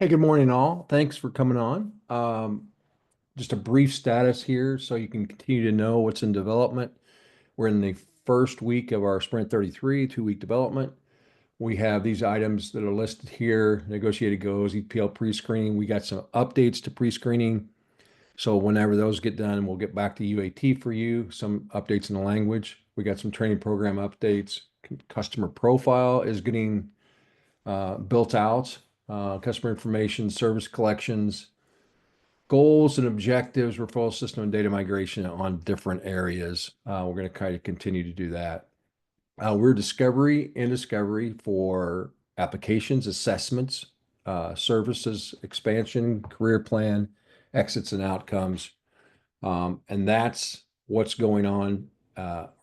Hey, good morning, all. Thanks for coming on. Just a brief status here so you can continue to know what's in development. We're in the first week of our Sprint 33 two-week development. We have these items that are listed here: negotiated goals, EPL pre-screening. We got some updates to pre-screening. So whenever those get done, we'll get back to UAT for you, some updates in the language. We got some training program updates. Customer profile is getting built out, customer information, service collections, goals and objectives, referral system, and data migration on different areas. We're going to kind of continue to do that. We're discovery for applications, assessments, services, expansion, career plan, exits, and outcomes. And that's what's going on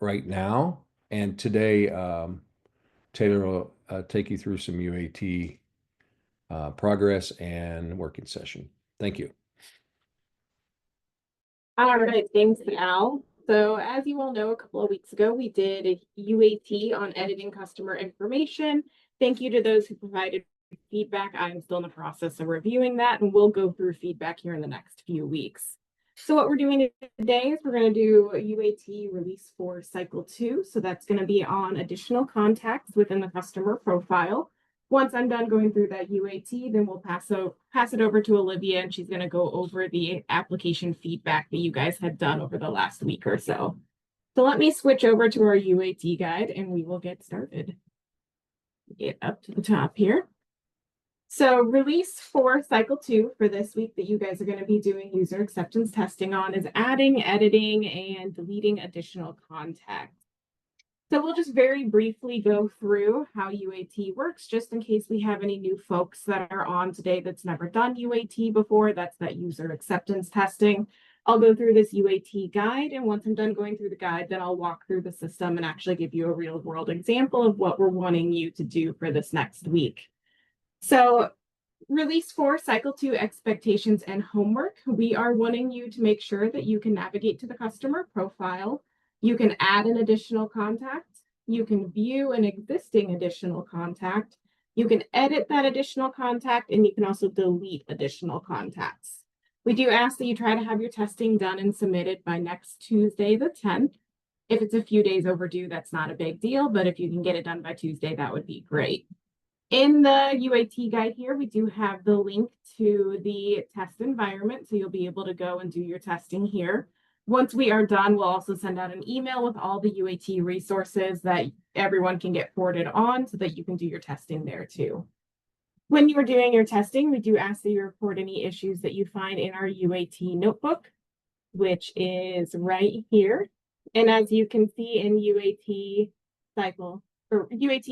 right now. And today, Taylor will take you through some UAT progress and working session. Thank you. All right, thanks, Al. So as you all know, a couple of weeks ago, we did a UAT on editing customer information. Thank you to those who provided feedback. I'm still in the process of reviewing that, and we'll go through feedback here in the next few weeks. So what we're doing today is we're going to do a UAT release for cycle 2. So that's going to be on additional contacts within the customer profile. Once I'm done going through that UAT, then we'll pass it over to Olivia, and she's going to go over the application feedback that you guys had done over the last week or so. So let me switch over to our UAT guide, and we will get started. Get up to the top here. So release for cycle 2 for this week that you guys are going to be doing user acceptance testing on is adding, editing, and deleting additional contacts. So we'll just very briefly go through how UAT works, just in case we have any new folks that are on today that's never done UAT before. That's that user acceptance testing. I'll go through this UAT guide, and once I'm done going through the guide, then I'll walk through the system and actually give you a real world example of what we're wanting you to do for this next week. So release 4, cycle 2, expectations and homework. We are wanting you to make sure that you can navigate to the customer profile. You can add an additional contact. You can view an existing additional contact. You can edit that additional contact, and you can also delete additional contacts. We do ask that you try to have your testing done and submitted by next Tuesday, the 10th. If it's a few days overdue, that's not a big deal, but if you can get it done by Tuesday, that would be great. In the UAT guide here, we do have the link to the test environment, so you'll be able to go and do your testing here. Once we are done, we'll also send out an email with all the UAT resources that everyone can get forwarded on so that you can do your testing there too. When you are doing your testing, we do ask that you report any issues that you find in our UAT notebook, which is right here. And as you can see in UAT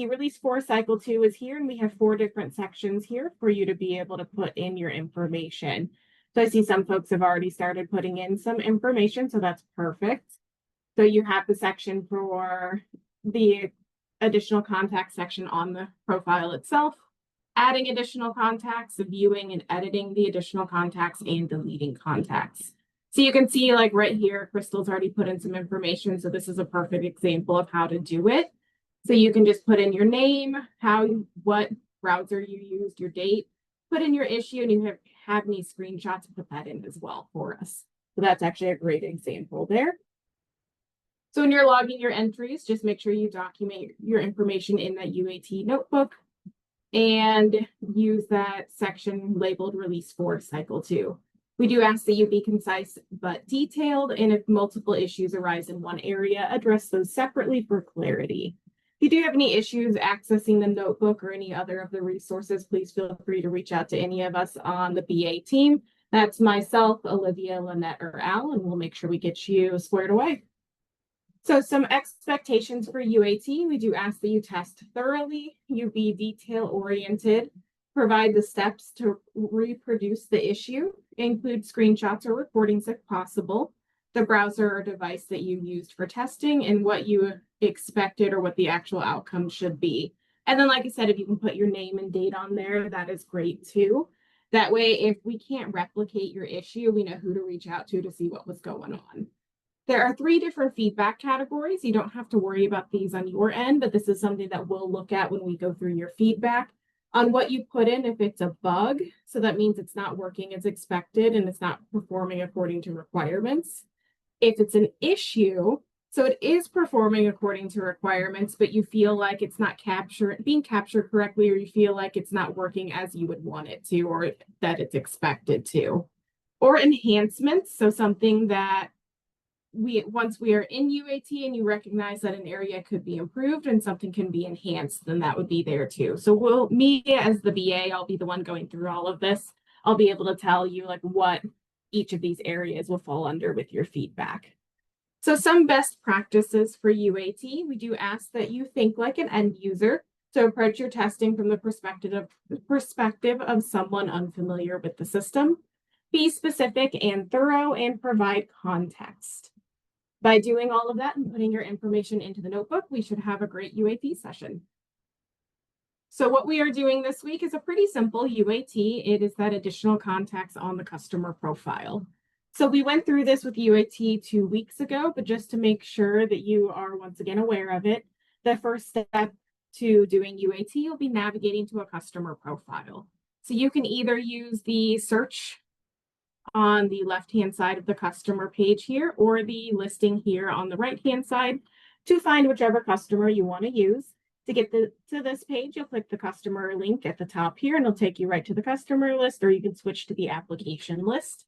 release 4 cycle 2 is here, and we have 4 different sections here for you to be able to put in your information. So I see some folks have already started putting in some information, so that's perfect. So you have the section for the additional contact section on the profile itself, adding additional contacts, viewing and editing the additional contacts, and deleting contacts. So you can see, like right here, Crystal's already put in some information, so this is a perfect example of how to do it. So you can just put in your name, what browser you used, your date, put in your issue, and you have any screenshots, put that in as well for us. So that's actually a great example there. So when you're logging your entries, just make sure you document your information in that UAT notebook and use that section labeled release 4 cycle 2. We do ask that you be concise but detailed, and if multiple issues arise in one area, address those separately for clarity. If you do have any issues accessing the notebook or any other of the resources, please feel free to reach out to any of us on the BA team. That's myself, Olivia, Lynette, or Al, and we'll make sure we get you squared away. So some expectations for UAT. We do ask that you test thoroughly, you be detail-oriented, provide the steps to reproduce the issue, include screenshots or recordings if possible, the browser or device that you used for testing, and what you expected or what the actual outcome should be. And then, like I said, if you can put your name and date on there, that is great too. That way, if we can't replicate your issue, we know who to reach out to see what was going on. There are 3 different feedback categories. You don't have to worry about these on your end, but this is something that we'll look at when we go through your feedback. on what you put in if it's a bug. So that means it's not working as expected and it's not performing according to requirements. If it's an issue, so it is performing according to requirements, but you feel like it's not being captured correctly, or you feel like it's not working as you would want it to, or that it's expected to. Or enhancements, so something that once we are in UAT and you recognize that an area could be improved and something can be enhanced, then that would be there too. So me as the BA, I'll be the one going through all of this. I'll be able to tell you like what each of these areas will fall under with your feedback. So some best practices for UAT, we do ask that you think like an end user. So approach your testing from the perspective of someone unfamiliar with the system. Be specific and thorough and provide context. By doing all of that and putting your information into the notebook, we should have a great UAT session. So what we are doing this week is a pretty simple UAT. It is that additional context on the customer profile. So we went through this with UAT 2 weeks ago, but just to make sure that you are once again aware of it, the first step to doing UAT, you'll be navigating to a customer profile. So you can either use the search on the left-hand side of the customer page here, or the listing here on the right-hand side to find whichever customer you want to use. To get to this page, you'll click the customer link at the top here, and it'll take you right to the customer list, or you can switch to the application list,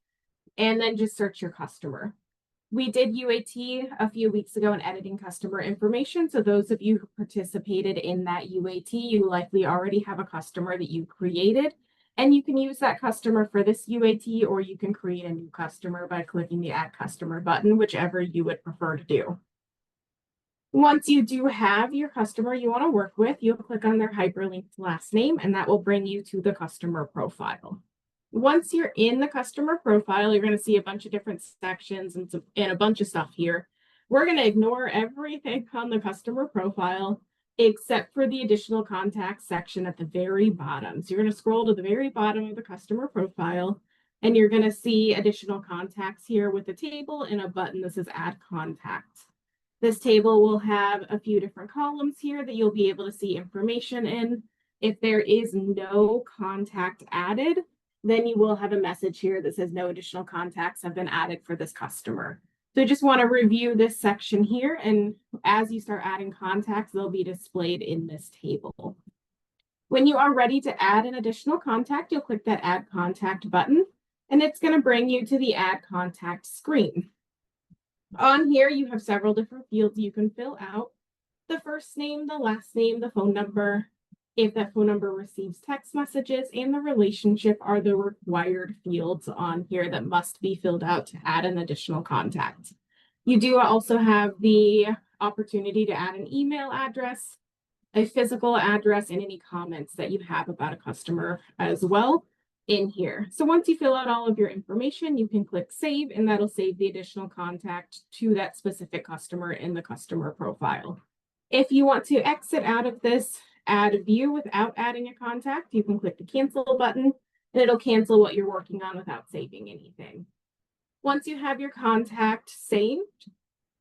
and then just search your customer. We did UAT a few weeks ago in editing customer information, so those of you who participated in that UAT, you likely already have a customer that you created. And you can use that customer for this UAT, or you can create a new customer by clicking the Add Customer button, whichever you would prefer to do. Once you do have your customer you want to work with, you'll click on their hyperlinked last name, and that will bring you to the customer profile. Once you're in the customer profile, you're going to see a bunch of different sections and a bunch of stuff here. We're going to ignore everything on the customer profile except for the additional contacts section at the very bottom. So you're going to scroll to the very bottom of the customer profile, and you're going to see additional contacts here with a table and a button that says Add Contact. This table will have a few different columns here that you'll be able to see information in. If there is no contact added, then you will have a message here that says no additional contacts have been added for this customer. So I just want to review this section here, and as you start adding contacts, they'll be displayed in this table. When you are ready to add an additional contact, you'll click that Add Contact button, and it's going to bring you to the Add Contact screen. On here, you have several different fields you can fill out. The first name, the last name, the phone number, if that phone number receives text messages, and the relationship are the required fields on here that must be filled out to add an additional contact. You do also have the opportunity to add an email address, a physical address, and any comments that you have about a customer as well in here. So once you fill out all of your information, you can click Save, and that'll save the additional contact to that specific customer in the customer profile. If you want to exit out of this Add View without adding a contact, you can click the Cancel button, and it'll cancel what you're working on without saving anything. Once you have your contact saved,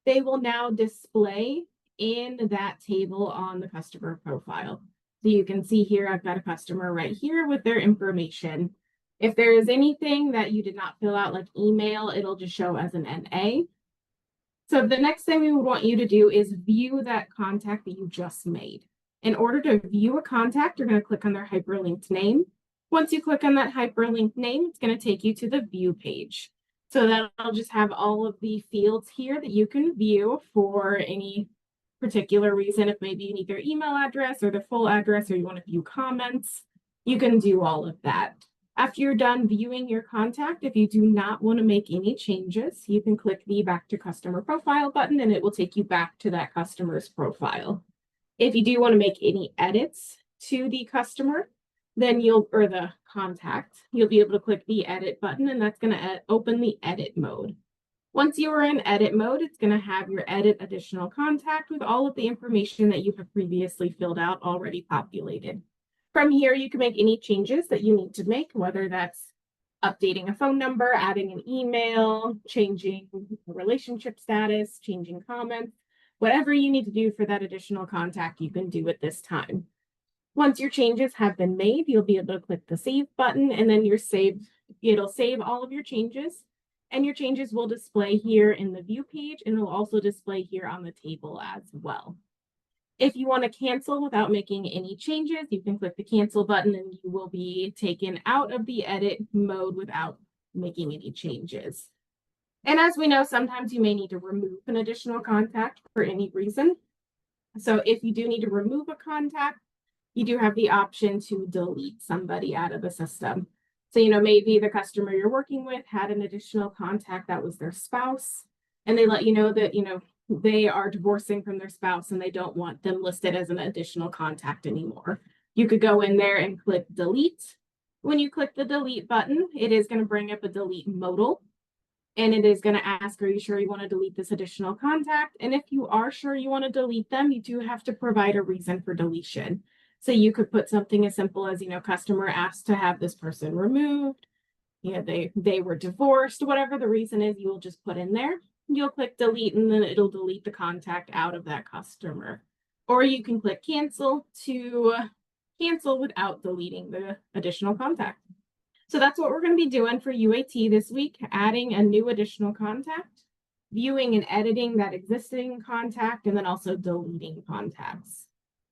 they will now display in that table on the customer profile. So you can see here, I've got a customer right here with their information. If there is anything that you did not fill out, like email, it'll just show as an NA. So the next thing we would want you to do is view that contact that you just made. In order to view a contact, you're going to click on their hyperlinked name. Once you click on that hyperlinked name, it's going to take you to the view page. So that'll just have all of the fields here that you can view for any particular reason. If maybe you need their email address or their full address, or you want to view comments, you can do all of that. After you're done viewing your contact, if you do not want to make any changes, you can click the Back to Customer Profile button, and it will take you back to that customer's profile. If you do want to make any edits to the customer, then or the contact, you'll be able to click the Edit button, and that's going to open the edit mode. Once you are in edit mode, it's going to have your edit additional contact with all of the information that you have previously filled out already populated. From here, you can make any changes that you need to make, whether that's updating a phone number, adding an email, changing the relationship status, changing comments, whatever you need to do for that additional contact, you can do at this time. Once your changes have been made, you'll be able to click the save button, and then it'll save all of your changes, and your changes will display here in the view page, and it'll also display here on the table as well. If you want to cancel without making any changes, you can click the cancel button and you will be taken out of the edit mode without making any changes. And as we know, sometimes you may need to remove an additional contact for any reason. So if you do need to remove a contact, you do have the option to delete somebody out of the system. So, maybe the customer you're working with had an additional contact that was their spouse, and they let you know that, they are divorcing from their spouse and they don't want them listed as an additional contact anymore. You could go in there and click delete. When you click the delete button, it is going to bring up a delete modal. And it is going to ask, are you sure you want to delete this additional contact? And if you are sure you want to delete them, you do have to provide a reason for deletion. So you could put something as simple as, customer asked to have this person removed. They were divorced, whatever the reason is, you will just put in there. You'll click delete and then it'll delete the contact out of that customer. Or you can click cancel to cancel without deleting the additional contact. So that's what we're going to be doing for UAT this week, adding a new additional contact, viewing and editing that existing contact, and then also deleting contacts.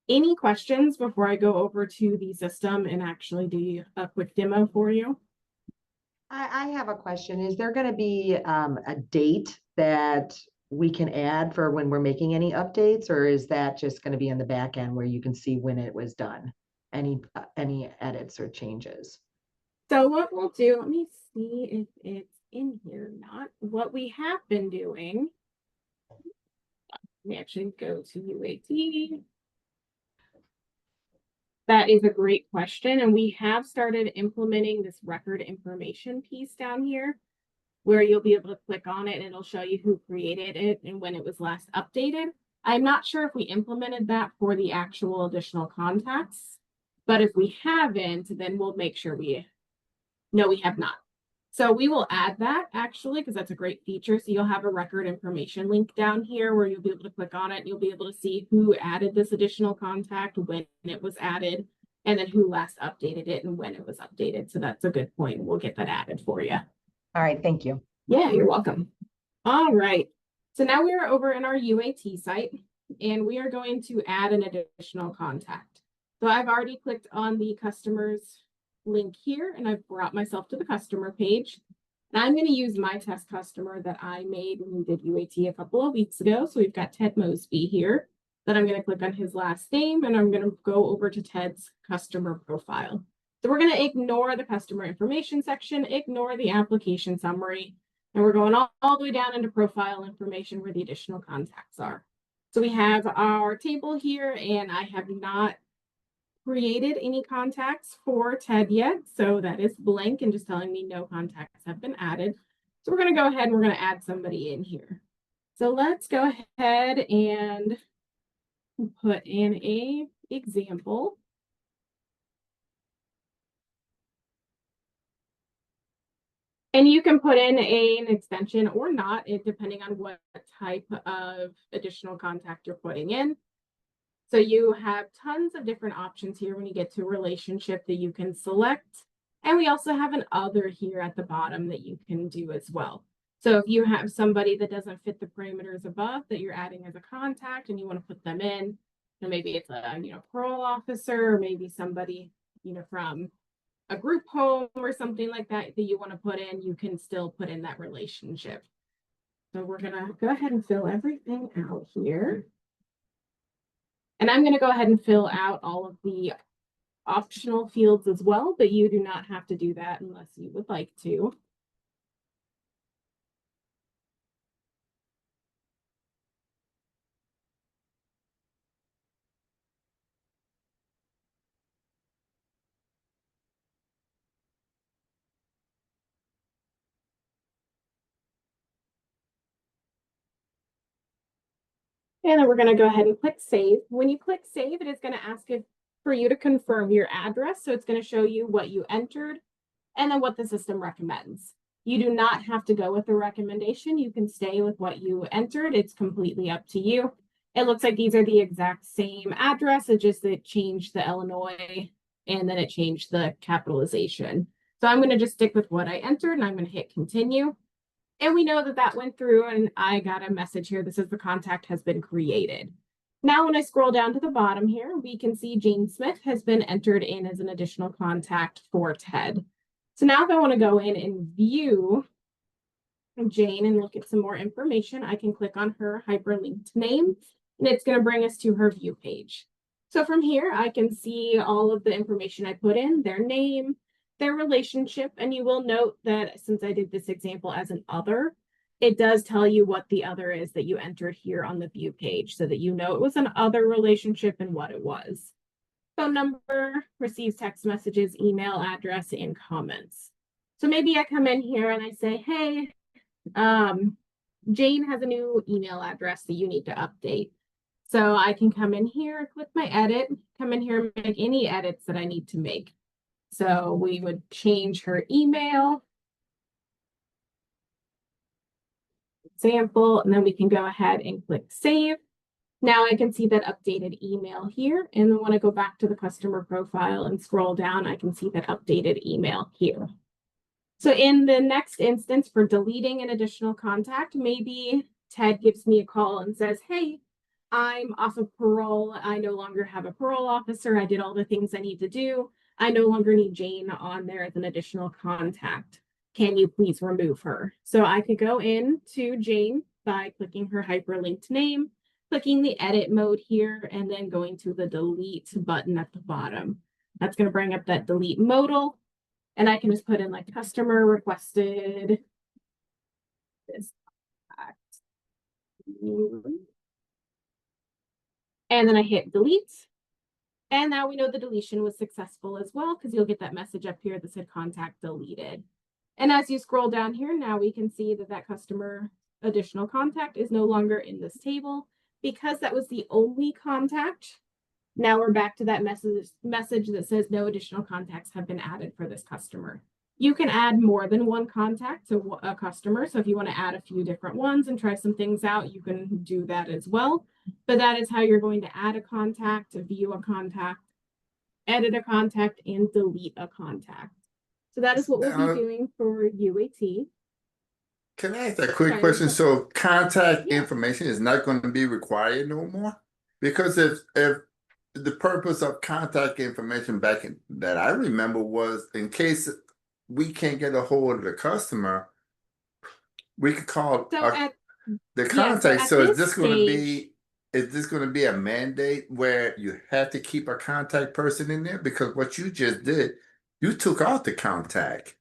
Any questions before I go over to the system and actually do a quick demo for you? I have a question. Is there going to be a date that we can add for when we're making any updates, or is that just going to be in the back end where you can see when it was done? Any edits or changes? So what we'll do, let me see if it's in here or not. What we have been doing, let me actually go to UAT. That is a great question. And we have started implementing this record information piece down here where you'll be able to click on it and it'll show you who created it and when it was last updated. I'm not sure if we implemented that for the actual additional contacts, but if we haven't, then we'll make sure no, we have not. So we will add that actually, because that's a great feature. So you'll have a record information link down here where you'll be able to click on it and you'll be able to see who added this additional contact, when it was added, and then who last updated it and when it was updated. So that's a good point. We'll get that added for you. All right, thank you. Yeah, you're welcome. All right. So now we are over in our UAT site and we are going to add an additional contact. So I've already clicked on the customer's link here and I've brought myself to the customer page. And I'm going to use my test customer that I made when we did UAT a couple of weeks ago. So we've got Ted Mosby here. Then I'm going to click on his last name and I'm going to go over to Ted's customer profile. So we're going to ignore the customer information section, ignore the application summary, and we're going all the way down into profile information where the additional contacts are. So we have our table here and I have not created any contacts for Ted yet. So that is blank and just telling me no contacts have been added. So we're going to go ahead and we're going to add somebody in here. So let's go ahead and put in a example. And you can put in an extension or not, depending on what type of additional contact you're putting in. So you have tons of different options here when you get to a relationship that you can select. And we also have an other here at the bottom that you can do as well. So if you have somebody that doesn't fit the parameters above that you're adding as a contact and you want to put them in, and maybe it's a parole officer, or maybe somebody from a group home or something like that you want to put in, you can still put in that relationship. So we're going to go ahead and fill everything out here. And I'm going to go ahead and fill out all of the optional fields as well, but you do not have to do that unless you would like to. And then we're going to go ahead and click save. When you click save, it is going to ask for you to confirm your address. So it's going to show you what you entered and then what the system recommends. You do not have to go with the recommendation. You can stay with what you entered. It's completely up to you. It looks like these are the exact same address. It just it changed the Illinois and then it changed the capitalization. So I'm going to just stick with what I entered and I'm going to hit continue. And we know that that went through and I got a message here that says the contact has been created. Now, when I scroll down to the bottom here, we can see Jane Smith has been entered in as an additional contact for Ted. So now if I want to go in and view Jane and look at some more information, I can click on her hyperlinked name and it's going to bring us to her view page. So from here, I can see all of the information I put in, their name, their relationship, and you will note that since I did this example as an other, it does tell you what the other is that you entered here on the view page so that you know it was an other relationship and what it was. Phone number, receives text messages, email address, and comments. So maybe I come in here and I say, hey, Jane has a new email address that you need to update. So I can come in here, click my edit, come in here and make any edits that I need to make. So we would change her email. Example, and then we can go ahead and click save. Now I can see that updated email here. And then when I go back to the customer profile and scroll down, I can see that updated email here. So in the next instance for deleting an additional contact, maybe Ted gives me a call and says, hey, I'm off of parole. I no longer have a parole officer. I did all the things I need to do. I no longer need Jane on there as an additional contact. Can you please remove her? So I could go in to Jane by clicking her hyperlinked name, clicking the edit mode here, and then going to the delete button at the bottom. That's going to bring up that delete modal. And I can just put in like customer requested this contact. And then I hit delete. And now we know the deletion was successful as well, because you'll get that message up here that said contact deleted. And as you scroll down here, now we can see that that customer additional contact is no longer in this table because that was the only contact. Now we're back to that message that says no additional contacts have been added for this customer. You can add more than one contact to a customer. So if you want to add a few different ones and try some things out, you can do that as well. But that is how you're going to add a contact, view a contact, edit a contact, and delete a contact. So that is what we'll be doing for UAT. Can I ask a quick question? So contact information is not going to be required no more? Because if the purpose of contact information back in that I remember was in case we can't get a hold of the customer, we could call the contact. So is this going to be a mandate where you have to keep a contact person in there? Because what you just did, you took out the contact.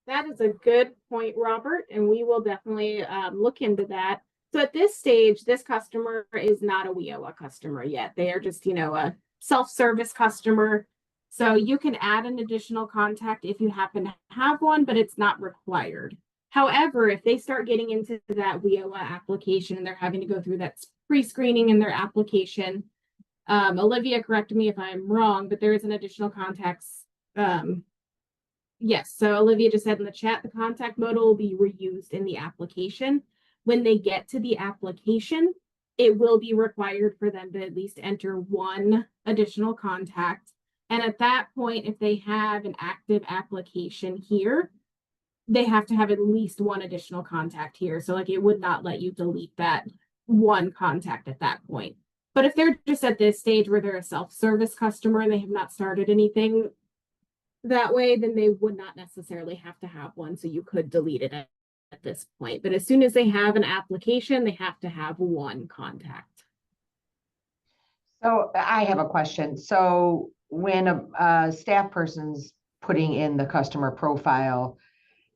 That is a good point, Robert, and we will definitely look into that. So at this stage, this customer is not a WIOA customer yet. They are just, a self-service customer. So you can add an additional contact if you happen to have one, but it's not required. However, if they start getting into that WIOA application and they're having to go through that pre-screening in their application, Olivia, correct me if I'm wrong, but there is an additional contacts. Yes, so Olivia just said in the chat, the contact modal will be reused in the application. When they get to the application, it will be required for them to at least enter one additional contact. And at that point, if they have an active application here, they have to have at least one additional contact here. So like it would not let you delete that one contact at that point. But if they're just at this stage where they're a self-service customer and they have not started anything that way, then they would not necessarily have to have one. So you could delete it at this point. But as soon as they have an application, they have to have one contact. So I have a question. So when a staff person's putting in the customer profile,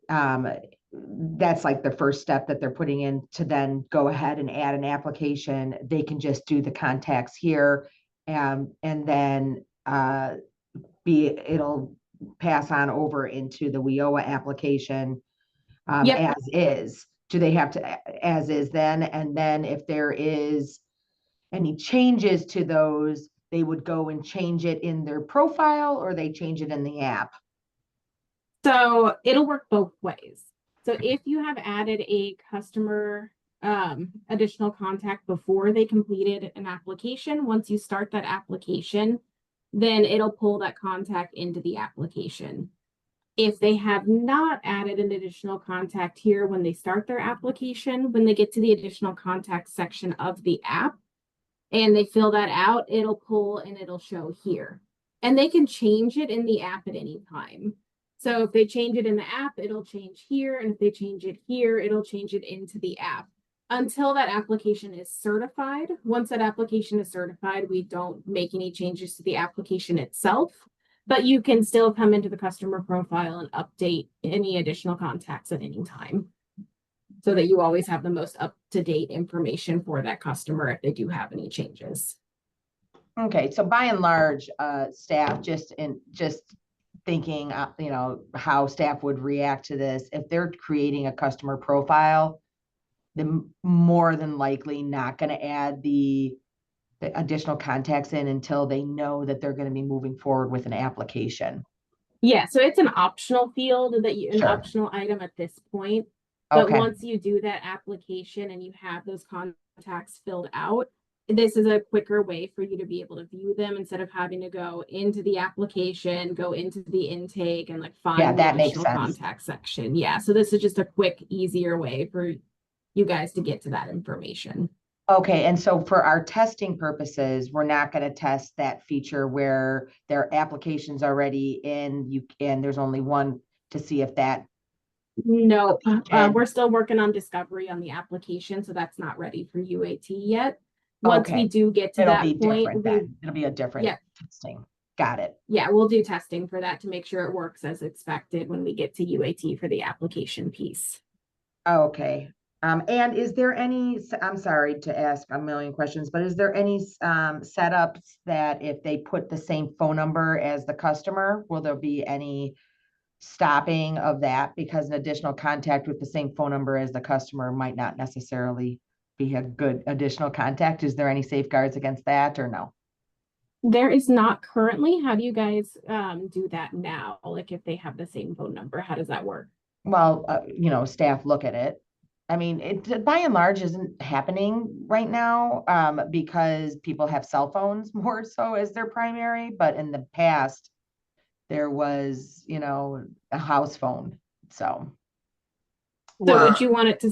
that's like the first step that they're putting in to then go ahead and add an application. They can just do the contacts here and then it'll pass on over into the WIOA application as is. Do they have to as is then? And then if there is any changes to those, they would go and change it in their profile or they change it in the app? So it'll work both ways. So if you have added a customer additional contact before they completed an application. Once you start that application, then it'll pull that contact into the application. If they have not added an additional contact here when they start their application, when they get to the additional contact section of the app and they fill that out, it'll pull and it'll show here. And they can change it in the app at any time. So if they change it in the app, it'll change here. And if they change it here, it'll change it into the app until that application is certified. Once that application is certified, we don't make any changes to the application itself, but you can still come into the customer profile and update any additional contacts at any time so that you always have the most up-to-date information for that customer if they do have any changes. Okay, so by and large, staff just thinking, you know, how staff would react to this, if they're creating a customer profile, they're more than likely not going to add the additional contacts in until they know that they're going to be moving forward with an application. Yeah, so it's an optional field that you, an Sure. optional item at this point. But Okay, once you do that application and you have those contacts filled out, this is a quicker way for you to be able to view them instead of having to go into the application, go into the intake and like find Yeah, the that makes additional sense. contact section. Yeah, so this is just a quick, easier way for you guys to get to that information. Okay, and so for our testing purposes, we're not going to test that feature where their application's already in, and there's only one to see if that. No, And- we're still working on discovery on the application, so that's not ready for UAT yet. Once Okay. we do get to It'll that be point, different then. It'll be a different Yeah. testing. Got it. yeah, we'll do testing for that to make sure it works as expected when we get to UAT for the application piece. Okay. And is there any, I'm sorry to ask a million questions, but is there any setups that if they put the same phone number as the customer, will there be any stopping of that? Because an additional contact with the same phone number as the customer might not necessarily be a good additional contact. Is there any safeguards against that or no? There is not currently. How do you guys do that now? Like if they have the same phone number, how does that work? Well, you know, staff look at it. I mean, it by and large isn't happening right now because people have cell phones more so as their primary. But in the past, there was, you know, a house phone. So, So Well, would you want it to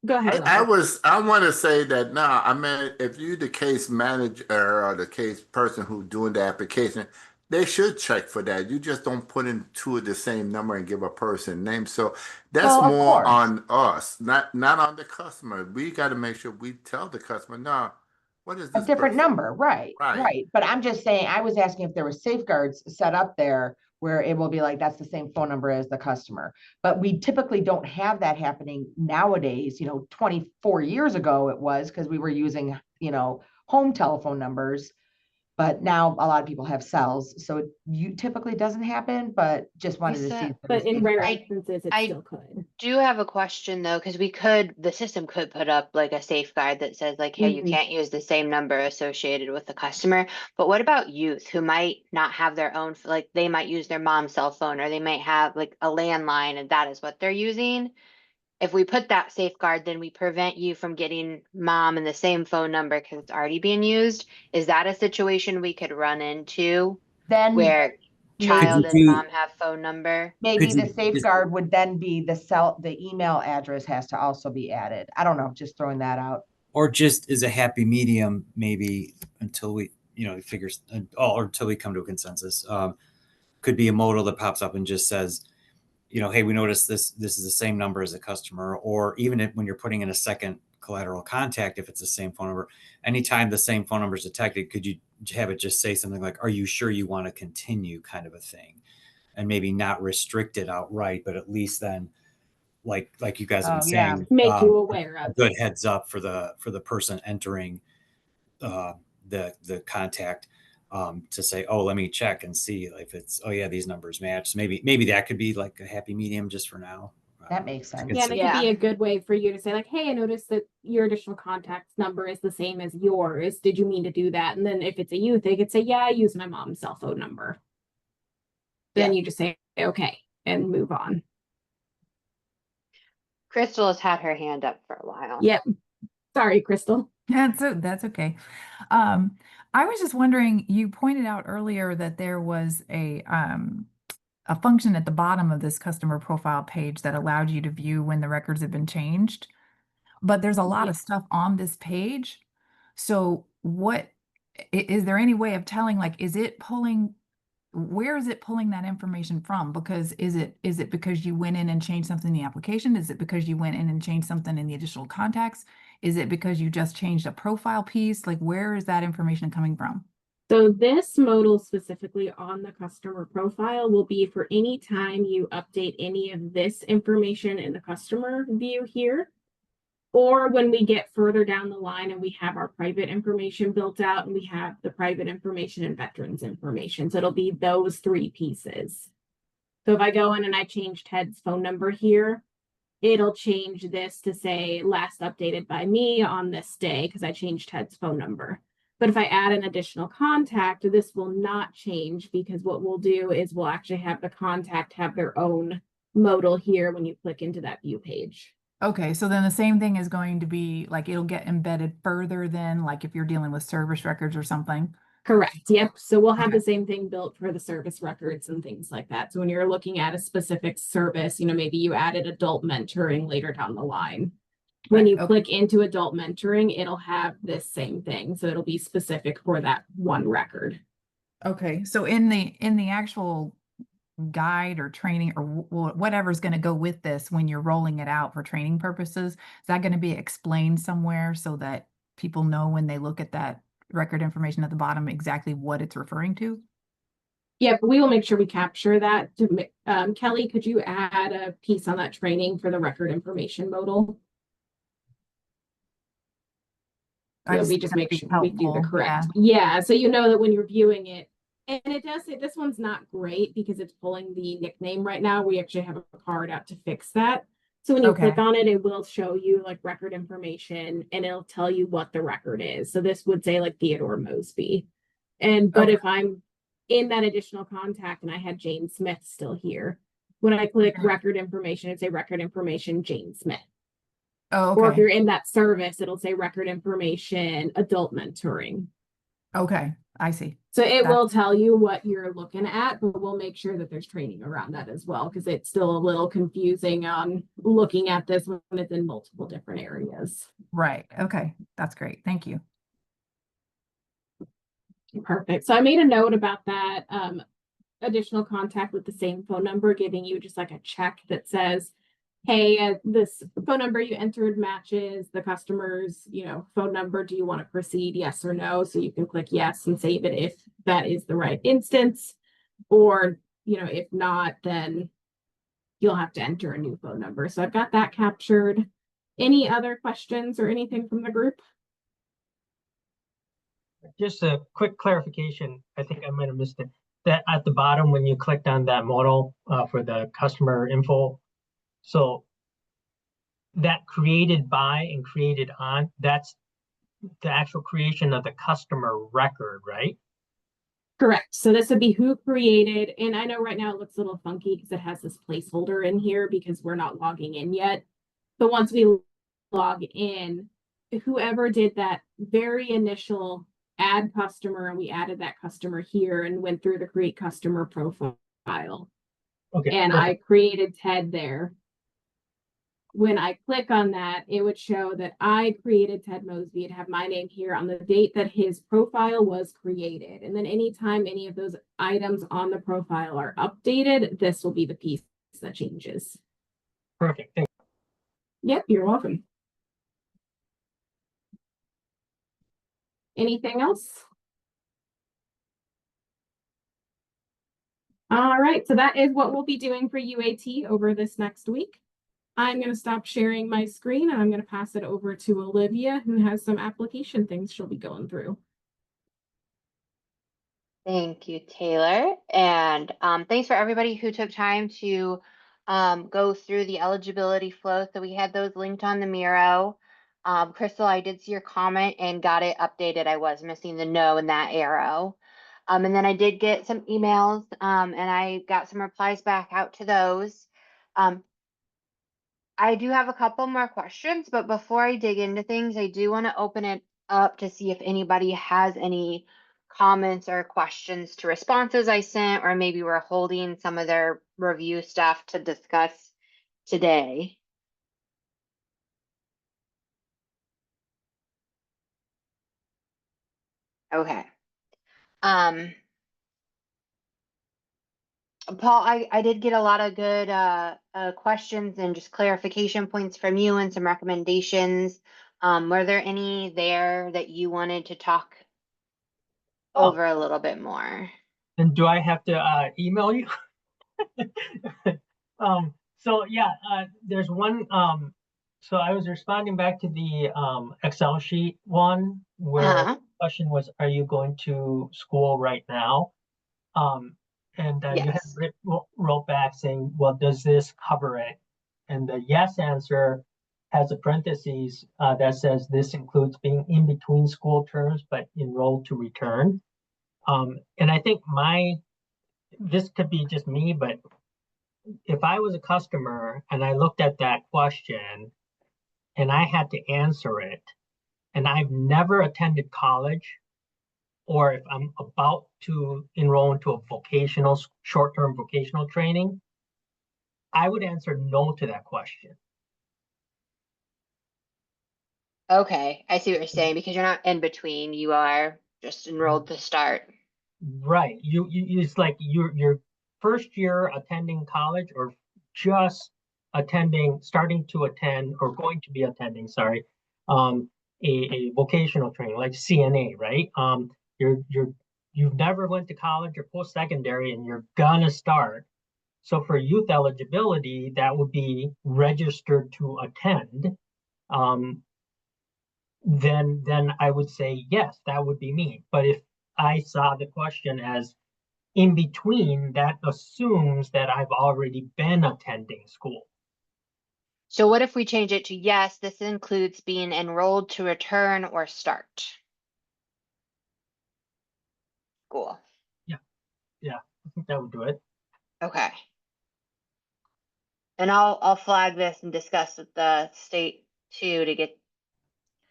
go ahead? I Lester. I want to say that now, I mean, if you the case manager or the case person who's doing the application, they should check for that. You just don't put in two of the same number and give a person name. So that's well, of more course, on us, not on the customer. We got to make sure we tell the customer, no, what is a this different person? number, right? Right. Right. But I'm just saying, I was asking if there were safeguards set up there where it will be like, that's the same phone number as the customer. But we typically don't have that happening nowadays. You know, 24 years ago it was because we were using, you know, home telephone numbers. But now a lot of people have cells, so you typically doesn't happen, but just wanted to see. Lisa, if there But was in rare safeguards. instances, it I still could. do have a question though, because the system could put up like a safeguard that says like, hey, you Mhm. can't use the same number associated with the customer. But what about youth who might not have their own, like they might use their mom's cell phone or they might have like a landline and that is what they're using? If we put that safeguard, then we prevent you from getting mom and the same phone number because it's already being used. Is that a situation we could run into Then where maybe, child and you- mom have phone number? maybe Could the you just- safeguard would then be the email address has to also be added. I don't know, just throwing that out. Or just as a happy medium, maybe until we, figures, or until we come to a consensus. Could be a modal that pops up and just says, hey, we noticed this is the same number as a customer, or even when you're putting in a second collateral contact, if it's the same phone number, anytime the same phone number is detected, could you have it just say something like, are you sure you want to continue, kind of a thing, and maybe not restrict it outright, but at least then like you guys have been Oh, yeah. saying, Make you aware a of good it. heads up for the person entering the contact, to say, oh, let me check and see if it's, oh yeah, these numbers match. Maybe that could be like a happy medium just for now. That makes sense. Yeah, and it Yeah. could be a good way for you to say like, hey, I noticed that your additional contact number is the same as yours. Did you mean to do that? And then if it's a youth, they could say, yeah, I use my mom's cell phone number. Then you just say, okay, and move on. Crystal has had her hand up for a while. Yep. Sorry, Crystal. That's okay. I was just wondering, you pointed out earlier that there was a function at the bottom of this customer profile page that allowed you to view when the records have been changed. But there's a lot of stuff on this page. So is there any way of telling, like, where is it pulling that information from? Because is it because you went in and changed something in the application? Is it because you went in and changed something in the additional contacts? Is it because you just changed a profile piece? Like, where is that information coming from? So this modal specifically on the customer profile will be for any time you update any of this information in the customer view here, or when we get further down the line and we have our private information built out and we have the private information and veterans information. So it'll be those three pieces. So if I go in and I change Ted's phone number here, it'll change this to say last updated by me on this day because I changed Ted's phone number. But if I add an additional contact, this will not change because what we'll do is we'll actually have the contact have their own modal here when you click into that view page. Okay, so then the same thing is going to be like, it'll get embedded further than, like, if you're dealing with service records or something. Correct. Yep. So we'll have Okay. the same thing built for the service records and things like that. So when you're looking at a specific service, maybe you added adult mentoring later down the line. When Right, you okay. click into adult mentoring, it'll have this same thing. So it'll be specific for that one record. Okay, so in the actual guide or training or whatever's going to go with this when you're rolling it out for training purposes, is that going to be explained somewhere so that people know when they look at that record information at the bottom exactly what it's referring to? Yeah, but we will make sure we capture that. Kelly, could you add a piece on that training for the record information modal? So we just make sure we do the correct. Yeah, so you know that when you're viewing it, and it does say this one's not great because it's pulling the nickname right now. We actually have a card out to fix that. So when you click on it, it will show you like record information and it'll tell you what the record is. So this would say like Theodore Mosby. But if I'm in that additional contact and I had Jane Smith still here, when I click record information, it'd say record information, Jane Smith. Oh, Or if okay. you're in that service, it'll say record information, adult mentoring. Okay, I see. So it will tell you what you're looking at, but we'll make sure that there's training around that as well, because it's still a little confusing on looking at this when it's in multiple different areas. Right. Okay, that's great. Thank you. Perfect. So I made a note about that additional contact with the same phone number, giving you just like a check that says, hey, this phone number you entered matches the customer's, phone number. Do you want to proceed? Yes or no? So you can click yes and save it if that is the right instance. Or, if not, then you'll have to enter a new phone number. So I've got that captured. Any other questions or anything from the group? Just a quick clarification. I think I might have missed it. That at the bottom, when you clicked on that modal for the customer info, so that created by and created on, that's the actual creation of the customer record, right? Correct. So this would be who created, and I know right now it looks a little funky because it has this placeholder in here because we're not logging in yet. But once we log in, whoever did that very initial add customer, and we added that customer here and went through the create customer profile. Okay. And I created Ted there. When I click on that, it would show that I created Ted Mosby and have my name here on the date that his profile was created. And then anytime any of those items on the profile are updated, this will be the piece that changes. Perfect. Thank you. Yep, you're welcome. Anything else? All right, so that is what we'll be doing for UAT over this next week. I'm going to stop sharing my screen and I'm going to pass it over to Olivia, who has some application things she'll be going through. Thank you, Taylor. And thanks for everybody who took time to go through the eligibility flow. So we had those linked on the Miro. Crystal, I did see your comment and got it updated. I was missing the no in that arrow. And then I did get some emails and I got some replies back out to those. I do have a couple more questions, but before I dig into things, I do want to open it up to see if anybody has any comments or questions to responses I sent, or maybe we're holding some of their review stuff to discuss today. Okay. Paul, I did get a lot of good questions and just clarification points from you and some recommendations. Were there any there that you wanted to talk Oh. over a little bit more? And do I have to email you? So yeah, there's one, so I was responding back to the Excel sheet one where the question was, are you going to school right now? And you had Yes. wrote back saying, well, does this cover it? And the yes answer has a parentheses that says this includes being in between school terms, but enrolled to return. And I think this could be just me, but if I was a customer and I looked at that question and I had to answer it, and I've never attended college, or if I'm about to enroll into a short-term vocational training, I would answer no to that question. Okay, I see what you're saying, because you're not in between, you are just enrolled to start. Right. It's like your first year attending college, or just starting to attend, or going to be attending, sorry, a vocational training like CNA, right? You've never went to college or post-secondary and you're gonna start. So for youth eligibility, that would be registered to attend. Then I would say, yes, that would be me. But if I saw the question as in between, that assumes that I've already been attending school. So what if we change it to yes, this includes being enrolled to return or start school? Yeah, I think that would do it. Okay. And I'll flag this and discuss with the state too to get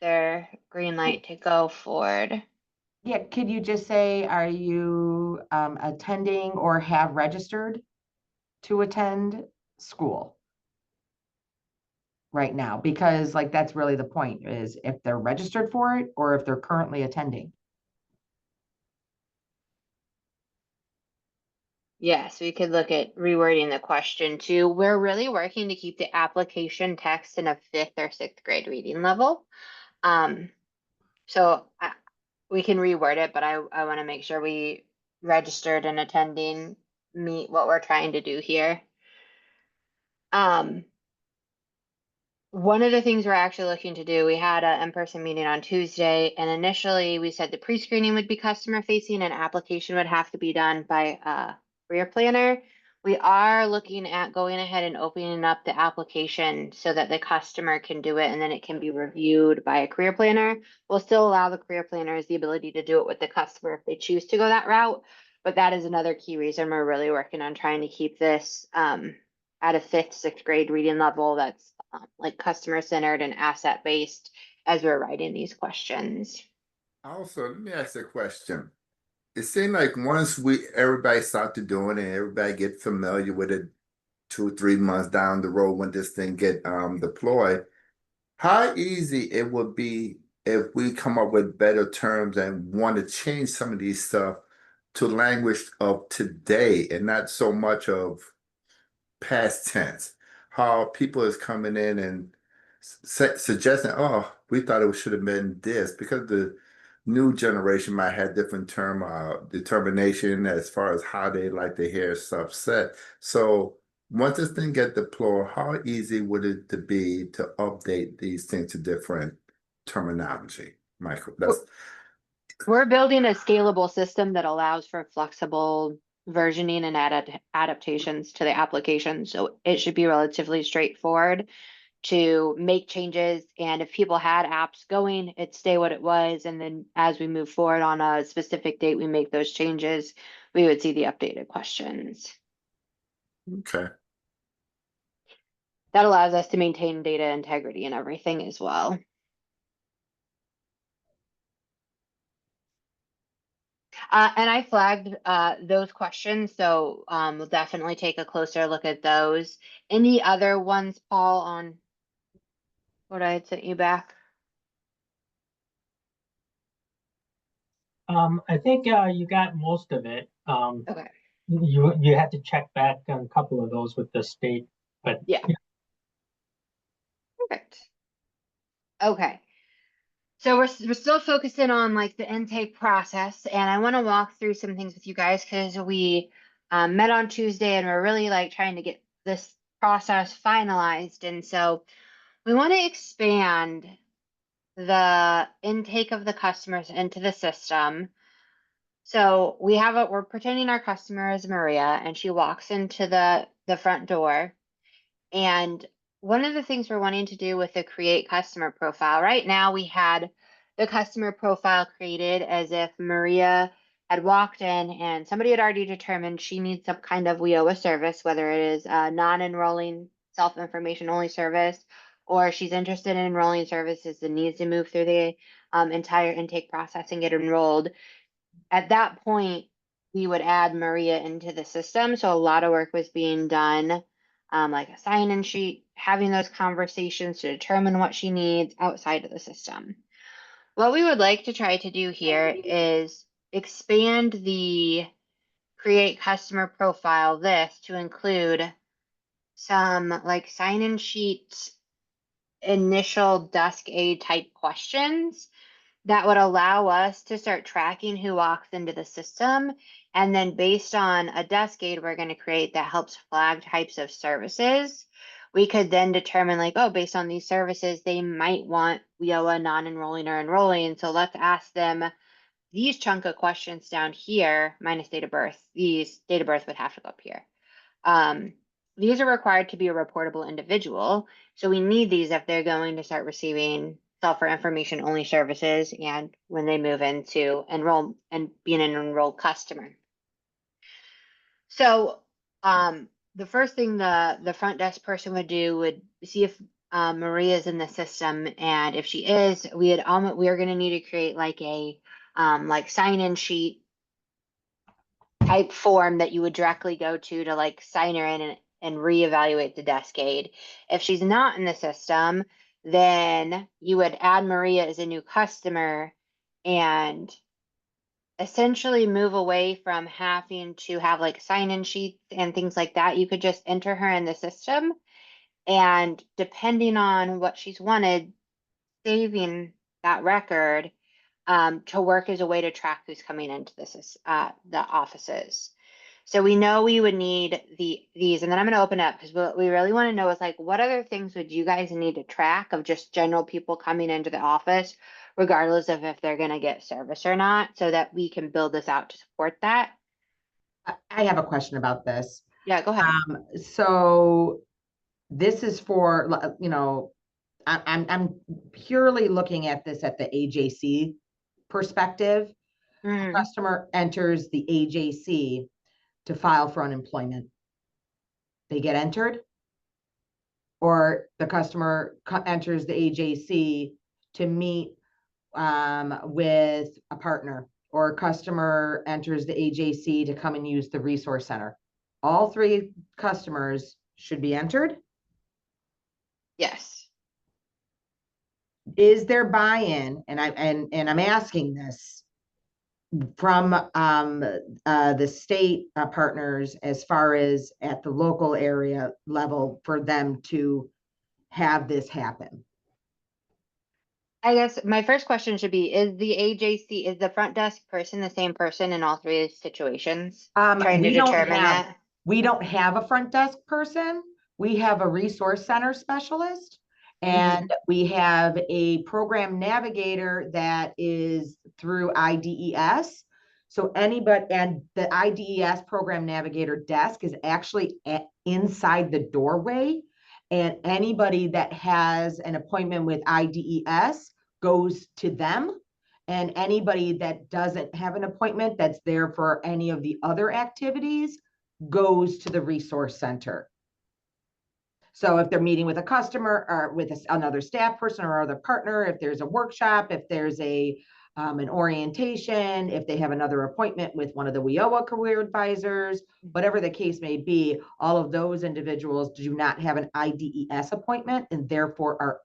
their green light to go forward. Yeah, could you just say, are you attending or have registered to attend school right now? Because like, that's really the point, is if they're registered for it or if they're currently attending. Yes, we could look at rewording the question too. We're really working to keep the application text in a 5th or 6th grade reading level. So we can reword it, but I want to make sure we registered and attending meet what we're trying to do here. One of the things we're actually looking to do, we had an in-person meeting on Tuesday, and initially we said the pre-screening would be customer facing and application would have to be done by a career planner. We are looking at going ahead and opening up the application so that the customer can do it and then it can be reviewed by a career planner. We'll still allow the career planners the ability to do it with the customer if they choose to go that route, but that is another key reason we're really working on trying to keep this at a 5th, 6th grade reading level that's like customer centered and asset based as we're writing these questions. Also, let me ask a question. It seemed like once everybody started doing it and everybody get familiar with it 2 or 3 months down the road when this thing get deployed, how easy it would be if we come up with better terms and want to change some of these stuff to language of today and not so much of past tense. How people is coming in and suggesting, oh, we thought it should have been this, because the new generation might have different term determination as far as how they like to hear stuff said. So once this thing get deployed, how easy would it to be to update these things to different terminology, Michael? We're building a scalable system that allows for flexible versioning and adaptations to the application. So it should be relatively straightforward to make changes. And if people had apps going, it'd stay what it was. And then as we move forward on a specific date, we make those changes, we would see the updated questions. Okay. that allows us to maintain data integrity and everything as well. And I flagged those questions, so we'll definitely take a closer look at those. Any other ones, Paul, on what I had sent you back? I think you got most of it. Okay. You had to check back on a couple of those with the state, but Yeah. Perfect. Okay. So we're still focusing on like the intake process, and I want to walk through some things with you guys because we met on Tuesday and we're really like trying to get this process finalized. And so we want to expand the intake of the customers into the system. So we're pretending our customer is Maria, and she walks into the front door. And one of the things we're wanting to do with the create customer profile, right now we had the customer profile created as if Maria had walked in and somebody had already determined she needs some kind of WIOA service, whether it is a non-enrolling self-information only service, or she's interested in enrolling services and needs to move through the entire intake process and get enrolled. At that point, we would add Maria into the system. So a lot of work was being done, like a sign-in sheet, having those conversations to determine what she needs outside of the system. What we would like to try to do here is expand the create customer profile list to include some like sign-in sheet initial desk aid type questions that would allow us to start tracking who walks into the system. And then based on a desk aid we're going to create that helps flag types of services, we could then determine like, oh, based on these services, they might want WIOA non-enrolling or enrolling. So let's ask them these chunk of questions down here, minus date of birth. These date of birth would have to go up here. These are required to be a reportable individual. So we need these if they're going to start receiving software information only services and when they move into enroll and being an enrolled customer. So the first thing the front desk person would do would see if Maria is in the system, and if she is, we are going to need to create like a like sign-in sheet type form that you would directly go to like sign her in and reevaluate the desk aid. If she's not in the system, then you would add Maria as a new customer and essentially move away from having to have like sign-in sheets and things like that. You could just enter her in the system, and depending on what she's wanted, saving that record to work as a way to track who's coming into the offices. So we know we would need these, and then I'm going to open up because what we really want to know is like, what other things would you guys need to track of just general people coming into the office, regardless of if they're going to get service or not, so that we can build this out to support that? I have a question about this. Yeah, go ahead. So this is for, you know, I'm purely looking at this at the AJC perspective. Mhm. Customer enters the AJC to file for unemployment. They get entered, or the customer enters the AJC to meet with a partner, or a customer enters the AJC to come and use the resource center. All three customers should be entered. Yes. Is there buy-in? And I'm asking this from the state partners as far as at the local area level for them to have this happen. I guess my first question should be, is the front desk person the same person in all three situations? Trying to determine that. We don't have a front desk person. We have a resource center specialist, and we have a program navigator that is through IDES. So anybody, and the IDES program navigator desk is actually inside the doorway, and anybody that has an appointment with IDES goes to them. And anybody that doesn't have an appointment that's there for any of the other activities goes to the resource center. So if they're meeting with a customer or with another staff person or other partner, if there's a workshop, if there's an orientation, if they have another appointment with one of the WIOA career advisors, whatever the case may be, all of those individuals do not have an IDES appointment and therefore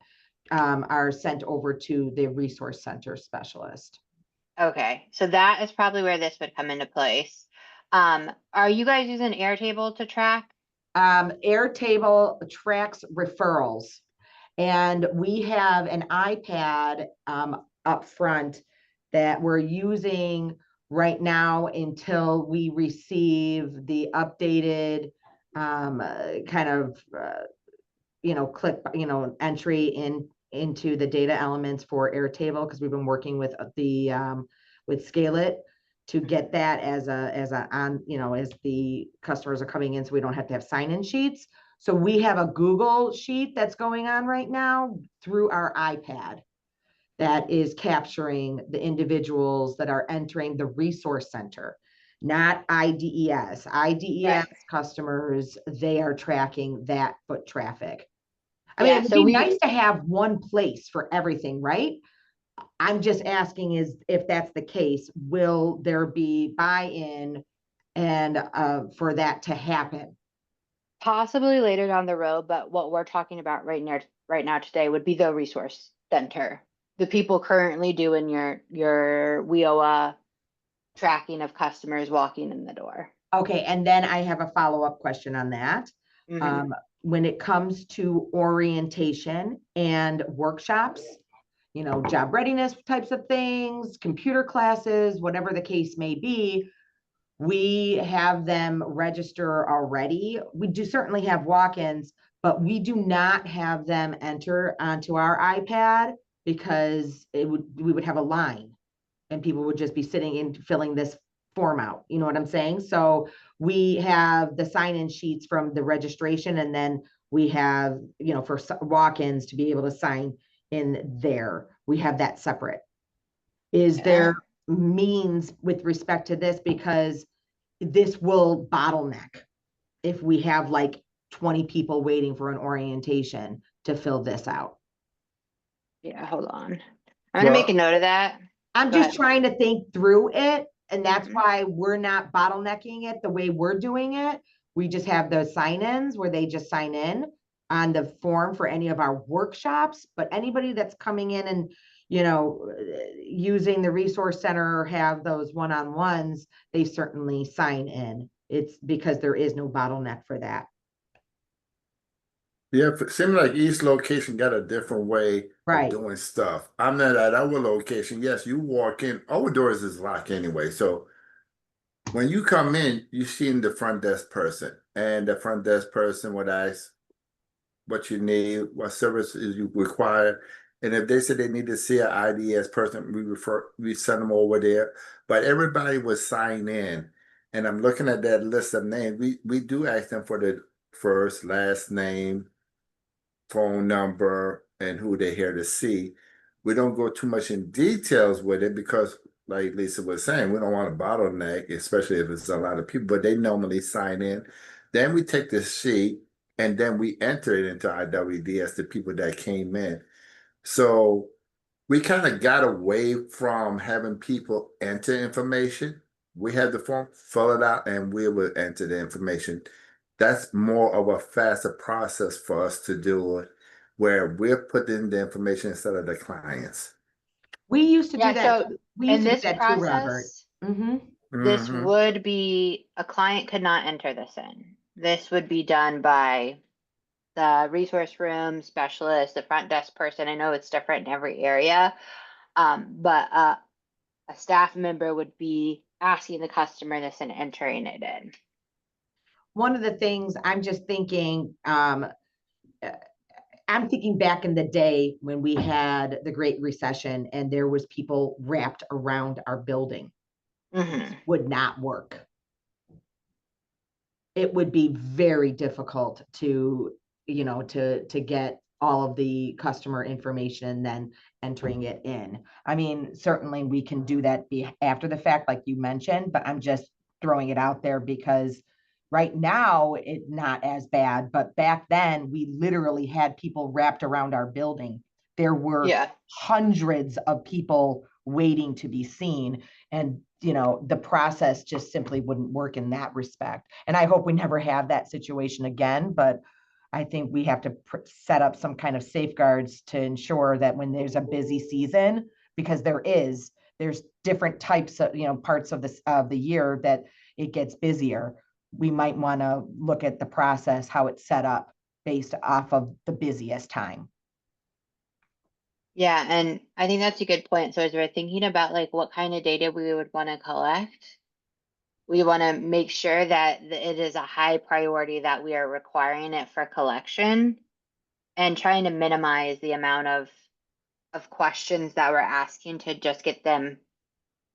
are sent over to the resource center specialist. Okay, so that is probably where this would come into place. Are you guys using Airtable to track? Airtable tracks referrals, and we have an iPad up front that we're using right now until we receive the updated entry into the data elements for Airtable, because we've been working with Scale It to get that as the customers are coming in, so we don't have to have sign-in sheets. So we have a Google sheet that's going on right now through our iPad that is capturing the individuals that are entering the resource center, not IDES. IDES Right. customers, they are tracking that foot traffic. I Yeah, mean, it so would be nice to have one place for everything, right? I'm just asking is if that's the case, will there be buy-in and for that to happen? Possibly later down the road, but what we're talking about right now today would be the resource center. The people currently doing your WIOA tracking of customers walking in the door. Okay, and then I have a follow-up question on that. Mhm. When it comes to orientation and workshops, job readiness types of things, computer classes, whatever the case may be, we have them register already. We do certainly have walk-ins, but we do not have them enter onto our iPad because we would have a line and people would just be sitting in filling this form out. You know what I'm saying? So we have the sign-in sheets from the registration, and then we have, for walk-ins to be able to sign in there. We have that separate. Is there means with respect to this, because this will bottleneck if we have like 20 people waiting for an orientation to fill this out? Yeah, hold on. I'm gonna make a note of that. I'm Go just ahead. trying to think through it, and that's Mhm. why we're not bottlenecking it the way we're doing it. We just have the sign-ins where they just sign in on the form for any of our workshops, but anybody that's coming in and using the resource center or have those one-on-ones, they certainly sign in. It's because there is no bottleneck for that. Yeah, it seems like each location got a different way Right. of doing stuff. I'm not at our location. Yes, you walk in, our doors is locked anyway. So when you come in, you see the front desk person, and the front desk person would ask what you need, what services you require. And if they said they need to see an IDS person, we send them over there. But everybody would sign in. And I'm looking at that list of names. We do ask them for the first, last name, phone number, and who they're here to see. We don't go too much in details with it because, like Lisa was saying, we don't want a bottleneck, especially if it's a lot of people, but they normally sign in. Then we take the sheet and then we enter it into IWDS, the people that came in. So we kind of got away from having people enter information. We had the form, fill it out, and we will enter the information. That's more of a faster process for us to do it, where we're putting the information instead of the clients. We used to Yeah, do that. so We in used to do this that too, Robert. process, this Mhm. would be, a client could not enter this in. This would be done by the resource room specialist, the front desk person. I know it's different in every area. But a staff member would be asking the customer this and entering it in. One of the things I'm just thinking, I'm thinking back in the day when we had the Great Recession and there was people wrapped around our building. Mhm. Would not work. It would be very difficult to get all of the customer information and then entering it in. I mean, certainly we can do that after the fact, like you mentioned, but I'm just throwing it out there because Right now, it's not as bad, but back then we literally had people wrapped around our building. There were Yeah. hundreds of people waiting to be seen. And, you know, the process just simply wouldn't work in that respect. And I hope we never have that situation again, but I think we have to set up some kind of safeguards to ensure that when there's a busy season, because there's different types of, you know, parts of the year that it gets busier. We might want to look at the process, how it's set up based off of the busiest time. Yeah, and I think that's a good point. So as we're thinking about like what kind of data we would want to collect, we want to make sure that it is a high priority that we are requiring it for collection and trying to minimize the amount of questions that we're asking to just get them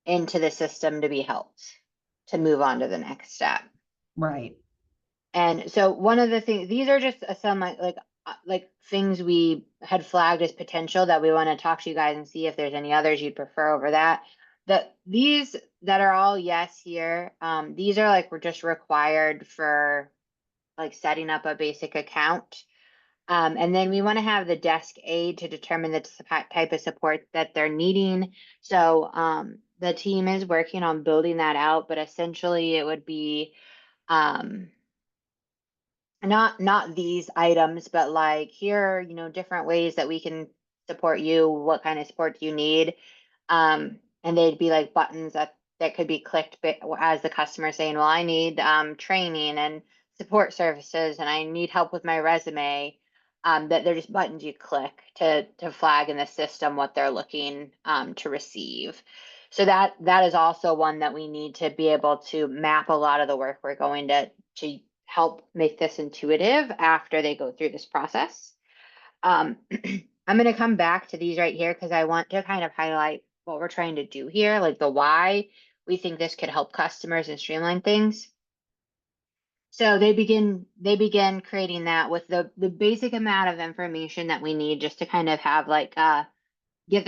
into the system to be helped to move on to the next step. Right. And so one of the things, these are just some like things we had flagged as potential that we want to talk to you guys and see if there's any others you'd prefer over that. These that are all yes here, these are like we're just required for like setting up a basic account. And then we want to have the desk aid to determine the type of support that they're needing. So the team is working on building that out, but essentially it would be not these items, but like here, you know, different ways that we can support you. What kind of support do you need? And they'd be like buttons that could be clicked as the customer saying, well, I need training and support services, and I need help with my resume. That they're just buttons you click to flag in the system what they're looking to receive. So that is also one that we need to be able to map a lot of the work we're going to help make this intuitive after they go through this process. I'm going to come back to these right here because I want to kind of highlight what we're trying to do here, like the why we think this could help customers and streamline things. So they begin creating that with the basic amount of information that we need just to kind of have like get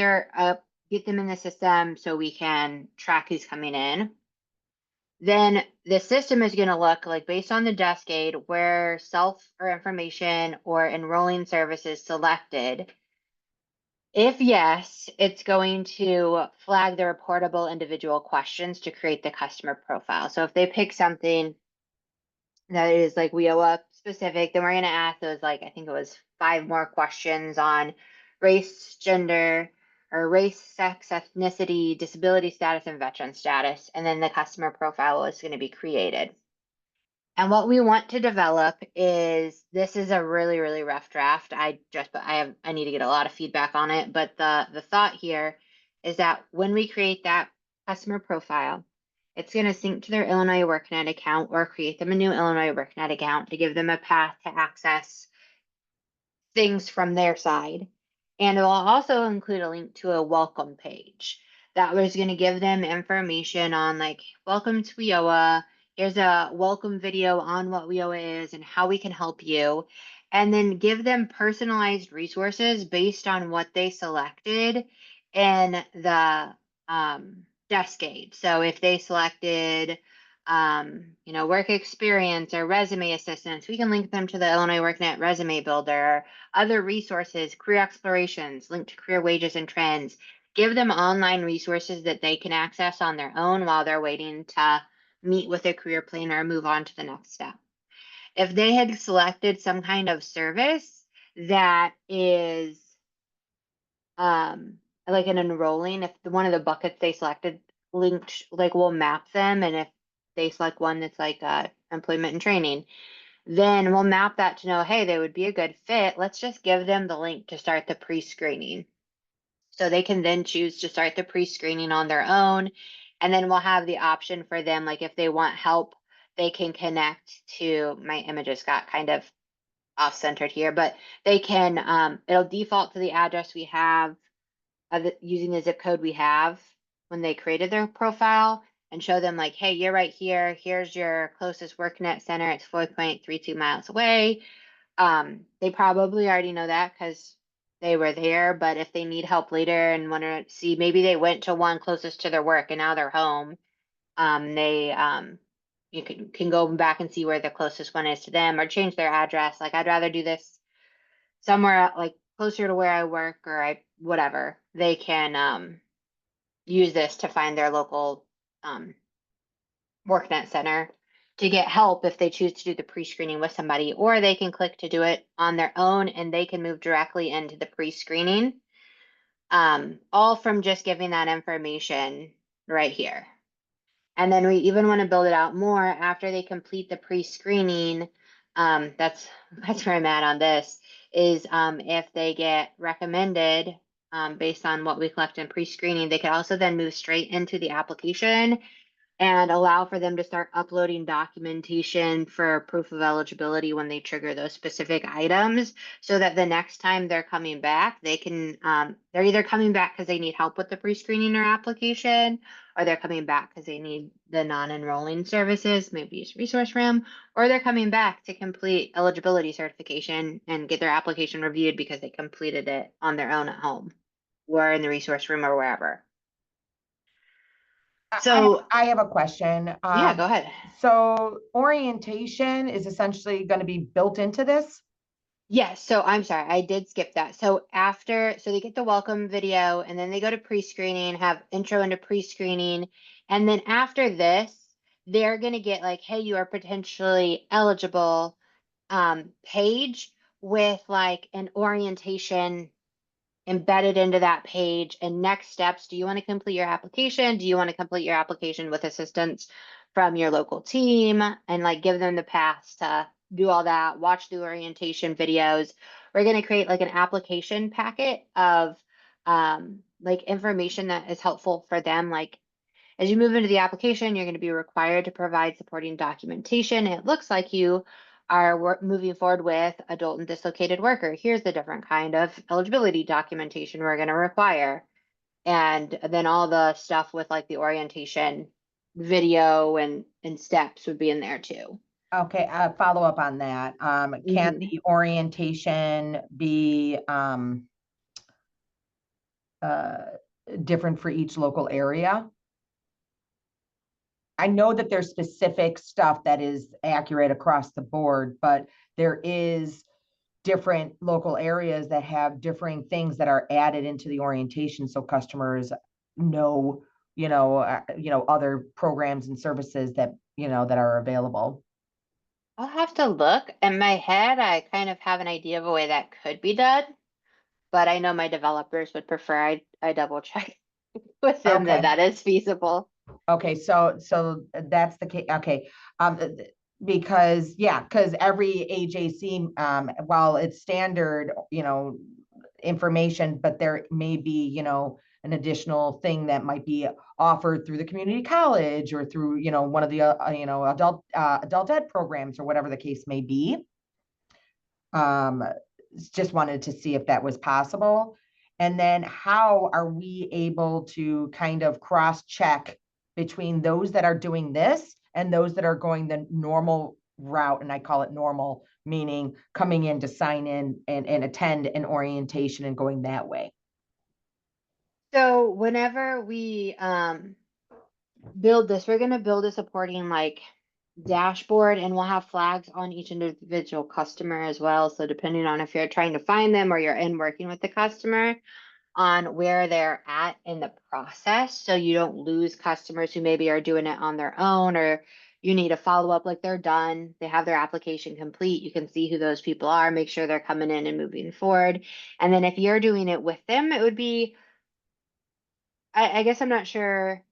them in the system so we can track who's coming in. Then the system is going to look like based on the desk aid where self or information or enrolling services selected. If yes, it's going to flag the reportable individual questions to create the customer profile. So if they pick something that is like WIOA specific, then we're going to ask those, like, I think it was 5 more questions on race, gender, or race, sex, ethnicity, disability status, and veteran status. And then the customer profile is going to be created. And what we want to develop is, this is a really, really rough draft. I need to get a lot of feedback on it. But the thought here is that when we create that customer profile, it's going to sync to their Illinois workNet account or create them a new Illinois workNet account to give them a path to access things from their side. And it will also include a link to a welcome page that was going to give them information on like, welcome to WIOA. Here's a welcome video on what WIOA is and how we can help you. And then give them personalized resources based on what they selected in the desk aid. So if they selected work experience or resume assistance, we can link them to the Illinois WorkNet resume builder, other resources, career explorations, link to career wages and trends, give them online resources that they can access on their own while they're waiting to meet with a career planner and move on to the next step. If they had selected some kind of service that is like an enrolling, if one of the buckets they selected linked, like we'll map them, and if they select one that's like employment and training, then we'll map that to know, hey, they would be a good fit. Let's just give them the link to start the pre-screening. So they can then choose to start the pre-screening on their own. And then we'll have the option for them, like if they want help, they can connect to, my images got kind of off-centered here, but they can, it'll default to the address we have using the zip code we have when they created their profile, and show them like, hey, you're right here. Here's your closest WorkNet center. It's 4.32 miles away. They probably already know that because they were there, but if they need help later and want to see, maybe they went to one closest to their work and now they're home, they you can go back and see where the closest one is to them or change their address. Like I'd rather do this somewhere like closer to where I work or whatever. They can use this to find their local worknet center to get help if they choose to do the pre-screening with somebody, or they can click to do it on their own and they can move directly into the pre-screening. All from just giving that information right here. And then we even want to build it out more after they complete the pre-screening. That's where I'm at on this, is if they get recommended based on what we collect in pre-screening, they could also then move straight into the application and allow for them to start uploading documentation for proof of eligibility when they trigger those specific items, so that the next time they're coming back, they can, they're either coming back because they need help with the pre-screening or application, or they're coming back because they need the non-enrolling services, maybe use resource room, or they're coming back to complete eligibility certification and get their application reviewed because they completed it on their own at home or in the resource room or wherever. So I have a question. yeah, go ahead. So orientation is essentially going to be built into this? Yes, so I'm sorry, I did skip that. So they get the welcome video and then they go to pre-screening, have intro into pre-screening. And then after this, they're gonna get like, hey, you are potentially eligible page with like an orientation embedded into that page and next steps. Do you want to complete your application? Do you want to complete your application with assistance from your local team, and like give them the paths to do all that, watch the orientation videos. We're going to create like an application packet of like information that is helpful for them. Like as you move into the application, you're going to be required to provide supporting documentation. It looks like you are moving forward with adult and dislocated worker. Here's the different kind of eligibility documentation we're going to require. And then all the stuff with like the orientation video and steps would be in there too. Okay, follow up on that. Can the orientation be different for each local area? I know that there's specific stuff that is accurate across the board, but there is different local areas that have differing things that are added into the orientation, so customers know, other programs and services that, that are available. I'll have to look. In my head, I kind of have an idea of a way that could be done, but I know my developers would prefer I double check with them Okay. that is feasible. Okay, so that's the case. Okay, because every AJC, while it's standard, information, but there may be, an additional thing that might be offered through the community college or through, one of the, adult ed programs or whatever the case may be. Just wanted to see if that was possible. And then how are we able to kind of cross-check between those that are doing this and those that are going the normal route? And I call it normal, meaning coming in to sign in and attend an orientation and going that way. So whenever we build this, we're going to build a supporting like dashboard, and we'll have flags on each individual customer as well. So depending on if you're trying to find them or you're in working with the customer on where they're at in the process, so you don't lose customers who maybe are doing it on their own, or you need a follow-up, like they're done, they have their application complete, you can see who those people are, make sure they're coming in and moving forward. And then if you're doing it with them, it would be, I guess I'm not sure,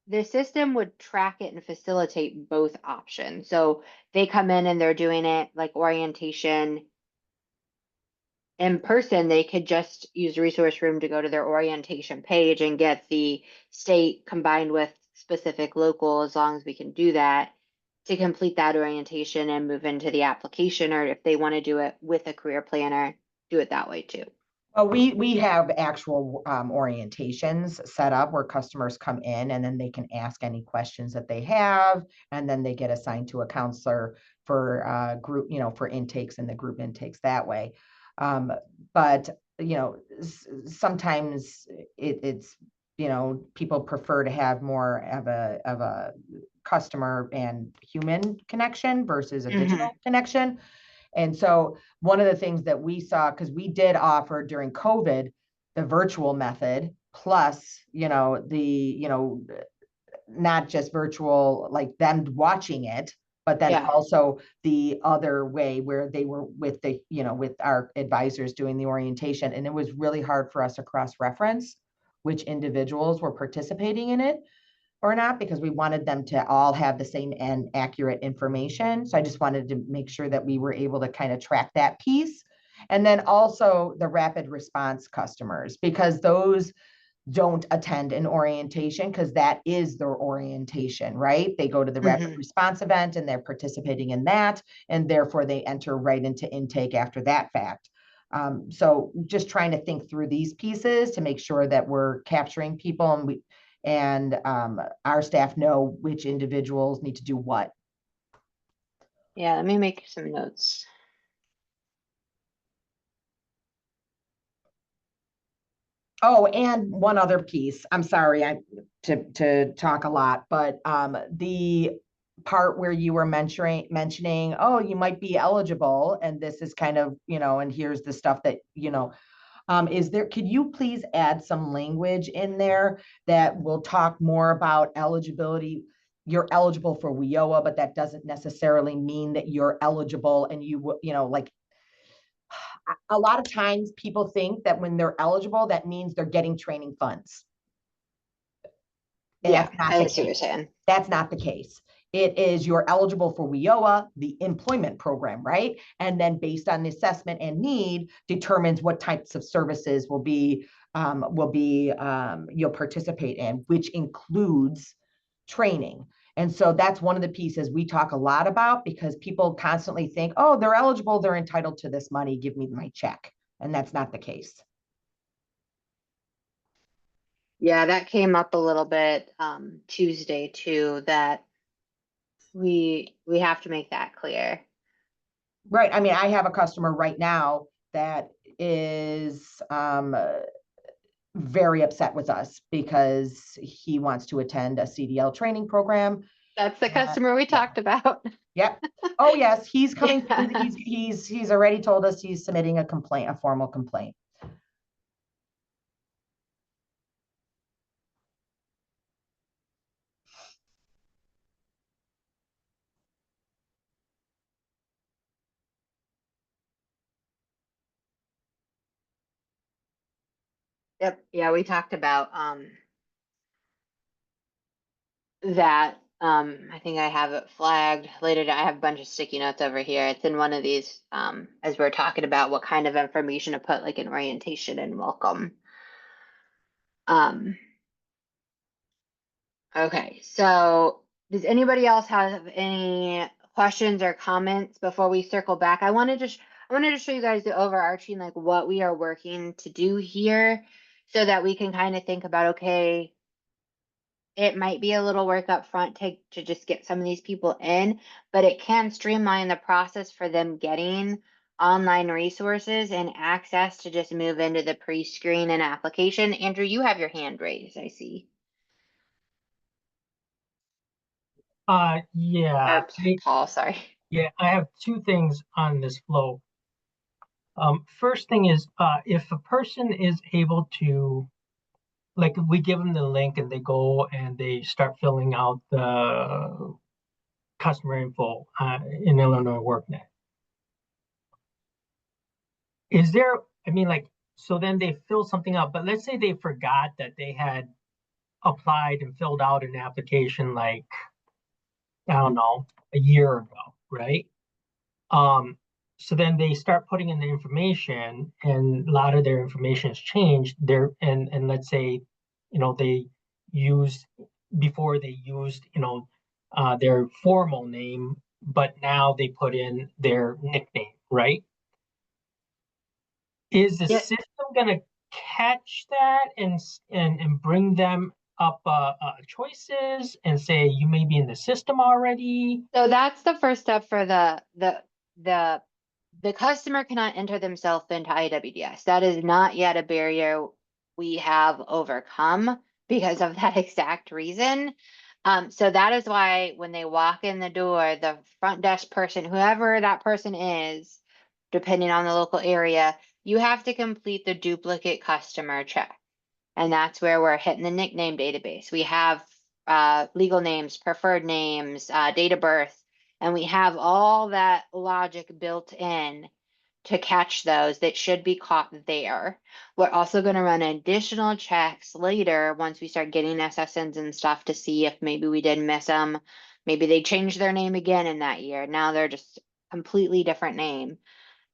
the system would track it and facilitate both options. So they come in and they're doing it like orientation in person, they could just use the resource room to go to their orientation page and get the state combined with specific local, as long as we can do that, to complete that orientation and move into the application. Or if they want to do it with a career planner, do it that way too. Well, we have actual orientations set up where customers come in and then they can ask any questions that they have, and then they get assigned to a counselor for group, for intakes and the group intakes that way. But sometimes it's people prefer to have more of a customer and human connection versus a digital connection. And so one of the things that we saw, because we did offer during COVID, the virtual method plus, not just virtual, like them watching it, but then also the other way where they were with with our advisors doing the orientation. And it was really hard for us to cross-reference which individuals were participating in it or not, because we wanted them to all have the same and accurate information. So I just wanted to make sure that we were able to kind of track that piece. And then also the rapid response customers, because those don't attend an orientation because that is their orientation, right? They go to the rapid response event and they're participating in that, and therefore they enter right into intake after that fact. So just trying to think through these pieces to make sure that we're capturing people and our staff know which individuals need to do what. Yeah, let me make some notes. Oh, and one other piece. I'm sorry to talk a lot, but the part where you were mentioning, oh, you might be eligible, and this is kind of, and here's the stuff that, could you please add some language in there that will talk more about eligibility? You're eligible for WIOA, but that doesn't necessarily mean that you're eligible and like a lot of times people think that when they're eligible, that means they're getting training funds. And Yeah, I see what you're saying. That's not the case. It is you're eligible for WIOA, the employment program, right? And then based on the assessment and need determines what types of services you'll participate in, which includes training. And so that's one of the pieces we talk a lot about, because people constantly think, oh, they're eligible, they're entitled to this money, give me my check. And that's not the case. Yeah, that came up a little bit Tuesday too, that we have to make that clear. Right. I mean, I have a customer right now that is very upset with us because he wants to attend a CDL training program. That's the customer we talked about. Yep. Oh yes, he's coming through. He's already told us he's submitting a formal complaint. Yep. Yeah, we talked about that. I think I have it flagged later. I have a bunch of sticky notes over here. It's in one of these as we're talking about what kind of information to put like in orientation and welcome. Okay, so does anybody else have any questions or comments before we circle back? I wanted to show you guys the overarching, like what we are working to do here, so that we can kind of think about, okay, it might be a little work up front to just get some of these people in, but it can streamline the process for them getting online resources and access to just move into the pre-screen and application. Andrew, you have your hand raised, I see. Yeah. Paul, sorry. Yeah, I have two things on this flow. First thing is, if a person is able to, like, we give them the link and they go and they start filling out the customer info in Illinois WorkNet. Is there, I mean, like, so then they fill something out, but let's say they forgot that they had applied and filled out an application like, I don't know, a year ago, right? So then they start putting in the information, and a lot of their information has changed. And let's say, they used before they used, their formal name, but now they put in their nickname, right? Is the system gonna catch that and bring them up choices and say you may be in the system already? So that's the first step for the customer cannot enter themselves into IWDS. That is not yet a barrier we have overcome because of that exact reason. So that is why when they walk in the door, the front desk person, whoever that person is, depending on the local area, you have to complete the duplicate customer check. And that's where we're hitting the nickname database. We have legal names, preferred names, date of birth, and we have all that logic built in to catch those that should be caught there. We're also going to run additional checks later once we start getting SSNs and stuff to see if maybe we did miss them. Maybe they changed their name again in that year. Now they're just completely different name.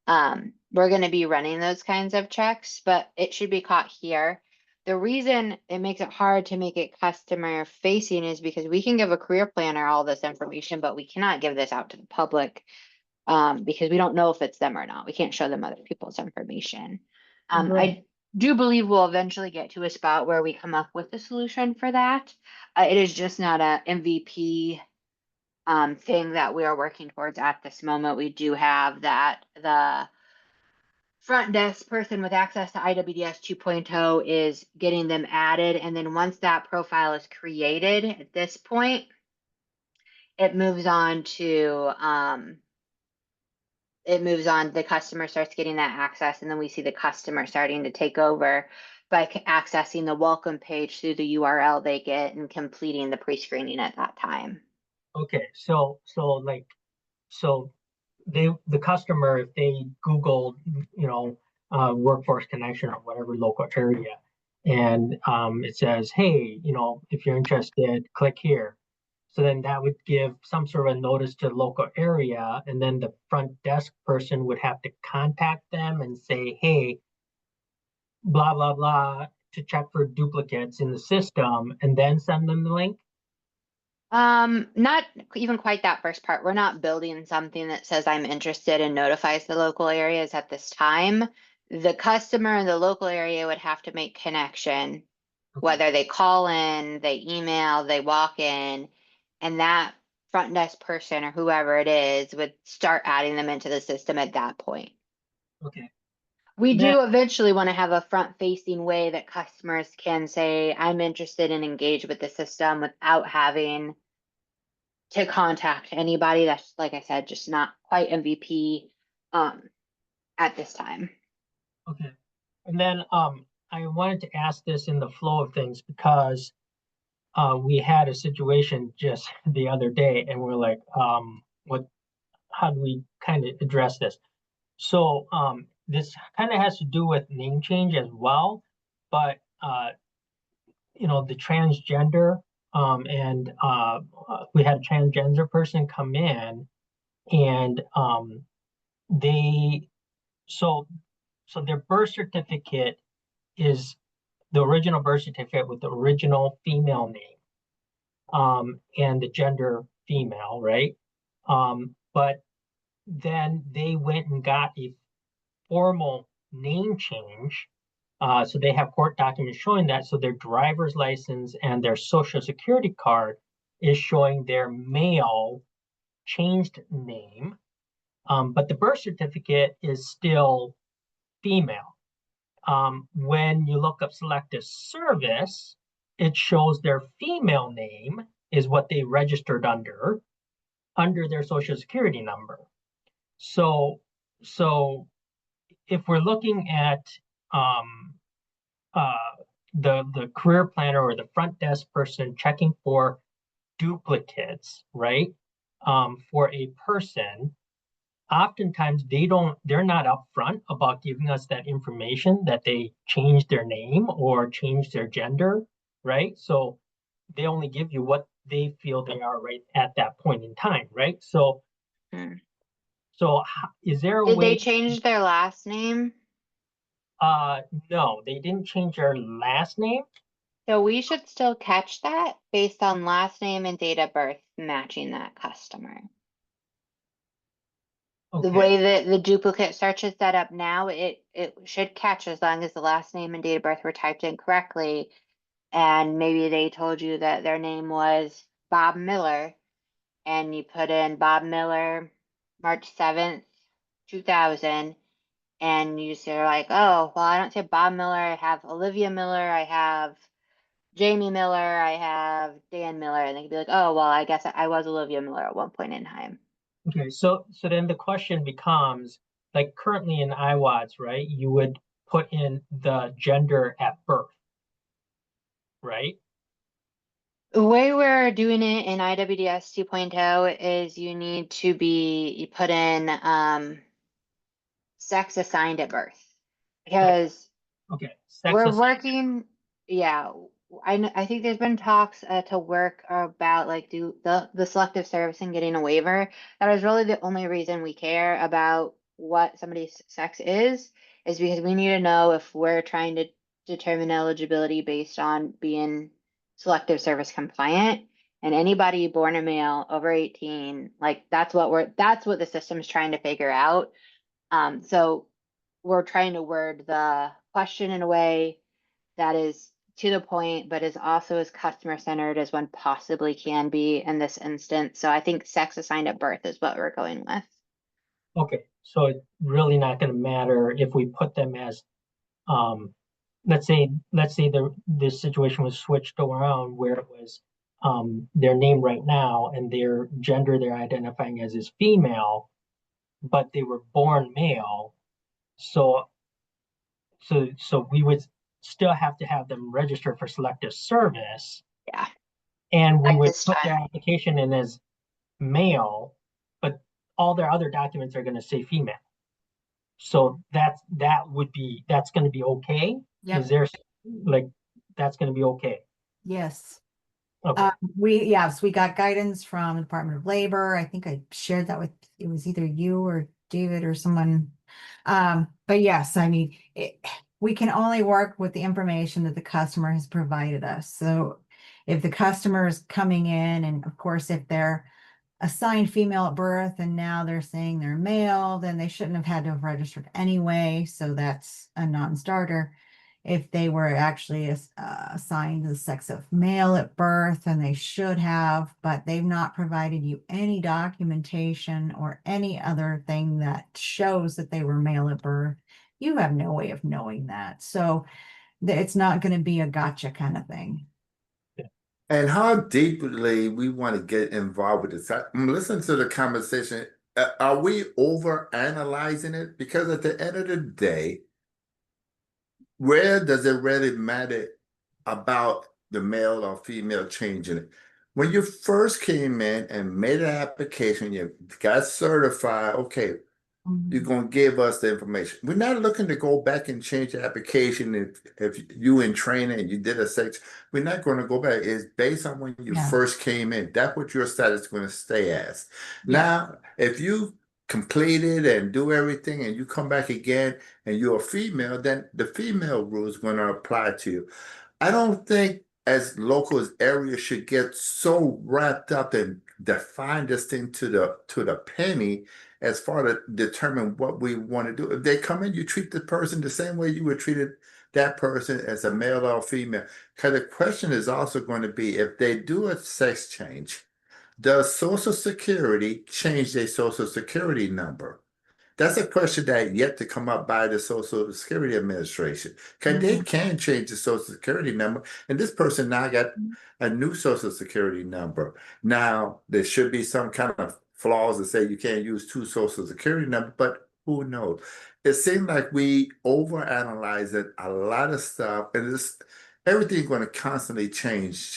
We're going to be running those kinds of checks, but it should be caught here. The reason it makes it hard to make it customer facing is because we can give a career planner all this information, but we cannot give this out to the public because we don't know if it's them or not. We can't show them other people's information. I do believe we'll eventually get to a spot where we come up with a solution for that. It is just not a MVP thing that we are working towards at this moment. We do have that the front desk person with access to IWDS 2.0 is getting them added. And then once that profile is created at this point, it moves on to the customer starts getting that access, and then we see the customer starting to take over by accessing the welcome page through the URL they get and completing the pre-screening at that time. Okay, so the customer, if they Google, workforce connection or whatever local area, and it says, hey, if you're interested, click here. So then that would give some sort of a notice to the local area, and then the front desk person would have to contact them and say, hey, blah, blah, blah, to check for duplicates in the system, and then send them the link. Not even quite that first part. We're not building something that says I'm interested and notifies the local areas at this time. The customer in the local area would have to make connection, whether they call in, they email, they walk in, and that front desk person or whoever it is would start adding them into the system at that point. Okay. We do eventually want to have a front-facing way that customers can say, I'm interested and engage with the system without having to contact anybody. That's, like I said, just not quite MVP at this time. Okay. And then I wanted to ask this in the flow of things because we had a situation just the other day, and we're like, how do we kind of address this? So this kind of has to do with name change as well, but the transgender, and we had a transgender person come in, and so their birth certificate is the original birth certificate with the original female name, and the gender female, right? But then they went and got a formal name change. So they have court documents showing that. So their driver's license and their social security card is showing their male changed name. But the birth certificate is still female. When you look up selective service, it shows their female name is what they registered under their social security number. So if we're looking at the career planner or the front desk person checking for duplicates, right? For a person, oftentimes they're not upfront about giving us that information that they changed their name or changed their gender, right? So they only give you what they feel they are right at that point in time, right? So is there a Did way? they change their last name? No, they didn't change their last name. So we should still catch that based on last name and date of birth matching that customer. Okay. The way that the duplicate search is set up now, it should catch as long as the last name and date of birth were typed in correctly. And maybe they told you that their name was Bob Miller, and you put in Bob Miller, March 7th, 2000, and you say like, oh, well, I don't see Bob Miller, I have Olivia Miller, I have Jamie Miller, I have Dan Miller, and they could be like, oh, well, I guess I was Olivia Miller at one point in time. Okay, so then the question becomes, like currently in IWDS, right, you would put in the gender at birth, right? The way we're doing it in IWDS 2.0 is you put in sex assigned at birth. Because Okay, sex we're assigned. working, yeah, I think there's been talks to work about like do the selective service and getting a waiver. That is really the only reason we care about what somebody's sex is because we need to know if we're trying to determine eligibility based on being selective service compliant. And anybody born a male over 18, like that's what the system's trying to figure out. So we're trying to word the question in a way that is to the point, but is also as customer centered as one possibly can be in this instance. So I think sex assigned at birth is what we're going with. Okay, so it's really not gonna matter if we put them as, let's say this situation was switched around where it was their name right now and their gender they're identifying as is female, but they were born male. So we would still have to have them register for selective service, Yeah. and we Like would this put their time. application in as male, but all their other documents are going to say female. So that's going to be okay. Yep. Is there like that's going to be okay? Yes. Okay. Yes, we got guidance from the Department of Labor. I think I shared that with, it was either you or David or someone. But yes, I mean, we can only work with the information that the customer has provided us. So if the customer is coming in, and of course, if they're assigned female at birth and now they're saying they're male, then they shouldn't have had to have registered anyway. So that's a non-starter. If they were actually assigned the sex of male at birth, and they should have, but they've not provided you any documentation or any other thing that shows that they were male at birth, you have no way of knowing that. So it's not going to be a gotcha kind of thing. And how deeply we want to get involved with this. Listen to the conversation. Are we over analyzing it? Because at the end of the day, where does it really matter about the male or female changing it? When you first came in and made an application, you got certified, okay, you're going to give us the information. We're not looking to go back and change the application if you in training and you did a sex. We're not going to go back. It's based on when you Yeah. first came in. That's what your status is going to stay as. Yeah. Now, if you completed and do everything and you come back again and you're a female, then the female rules going to apply to you. I don't think as locals areas should get so wrapped up and define this thing to the penny as far to determine what we want to do. If they come in, you treat the person the same way you would treat that person as a male or female. Because the question is also going to be, if they do a sex change, does Social Security change their Social Security number? That's a question that yet to come up by the Social Security Administration. Because they can change the Social Security number, and this person now got a new Social Security number. Now, there should be some kind of flaws that say you can't use two Social Security numbers, but who knows? It seems like we overanalyze it, a lot of stuff, and everything's going to constantly change.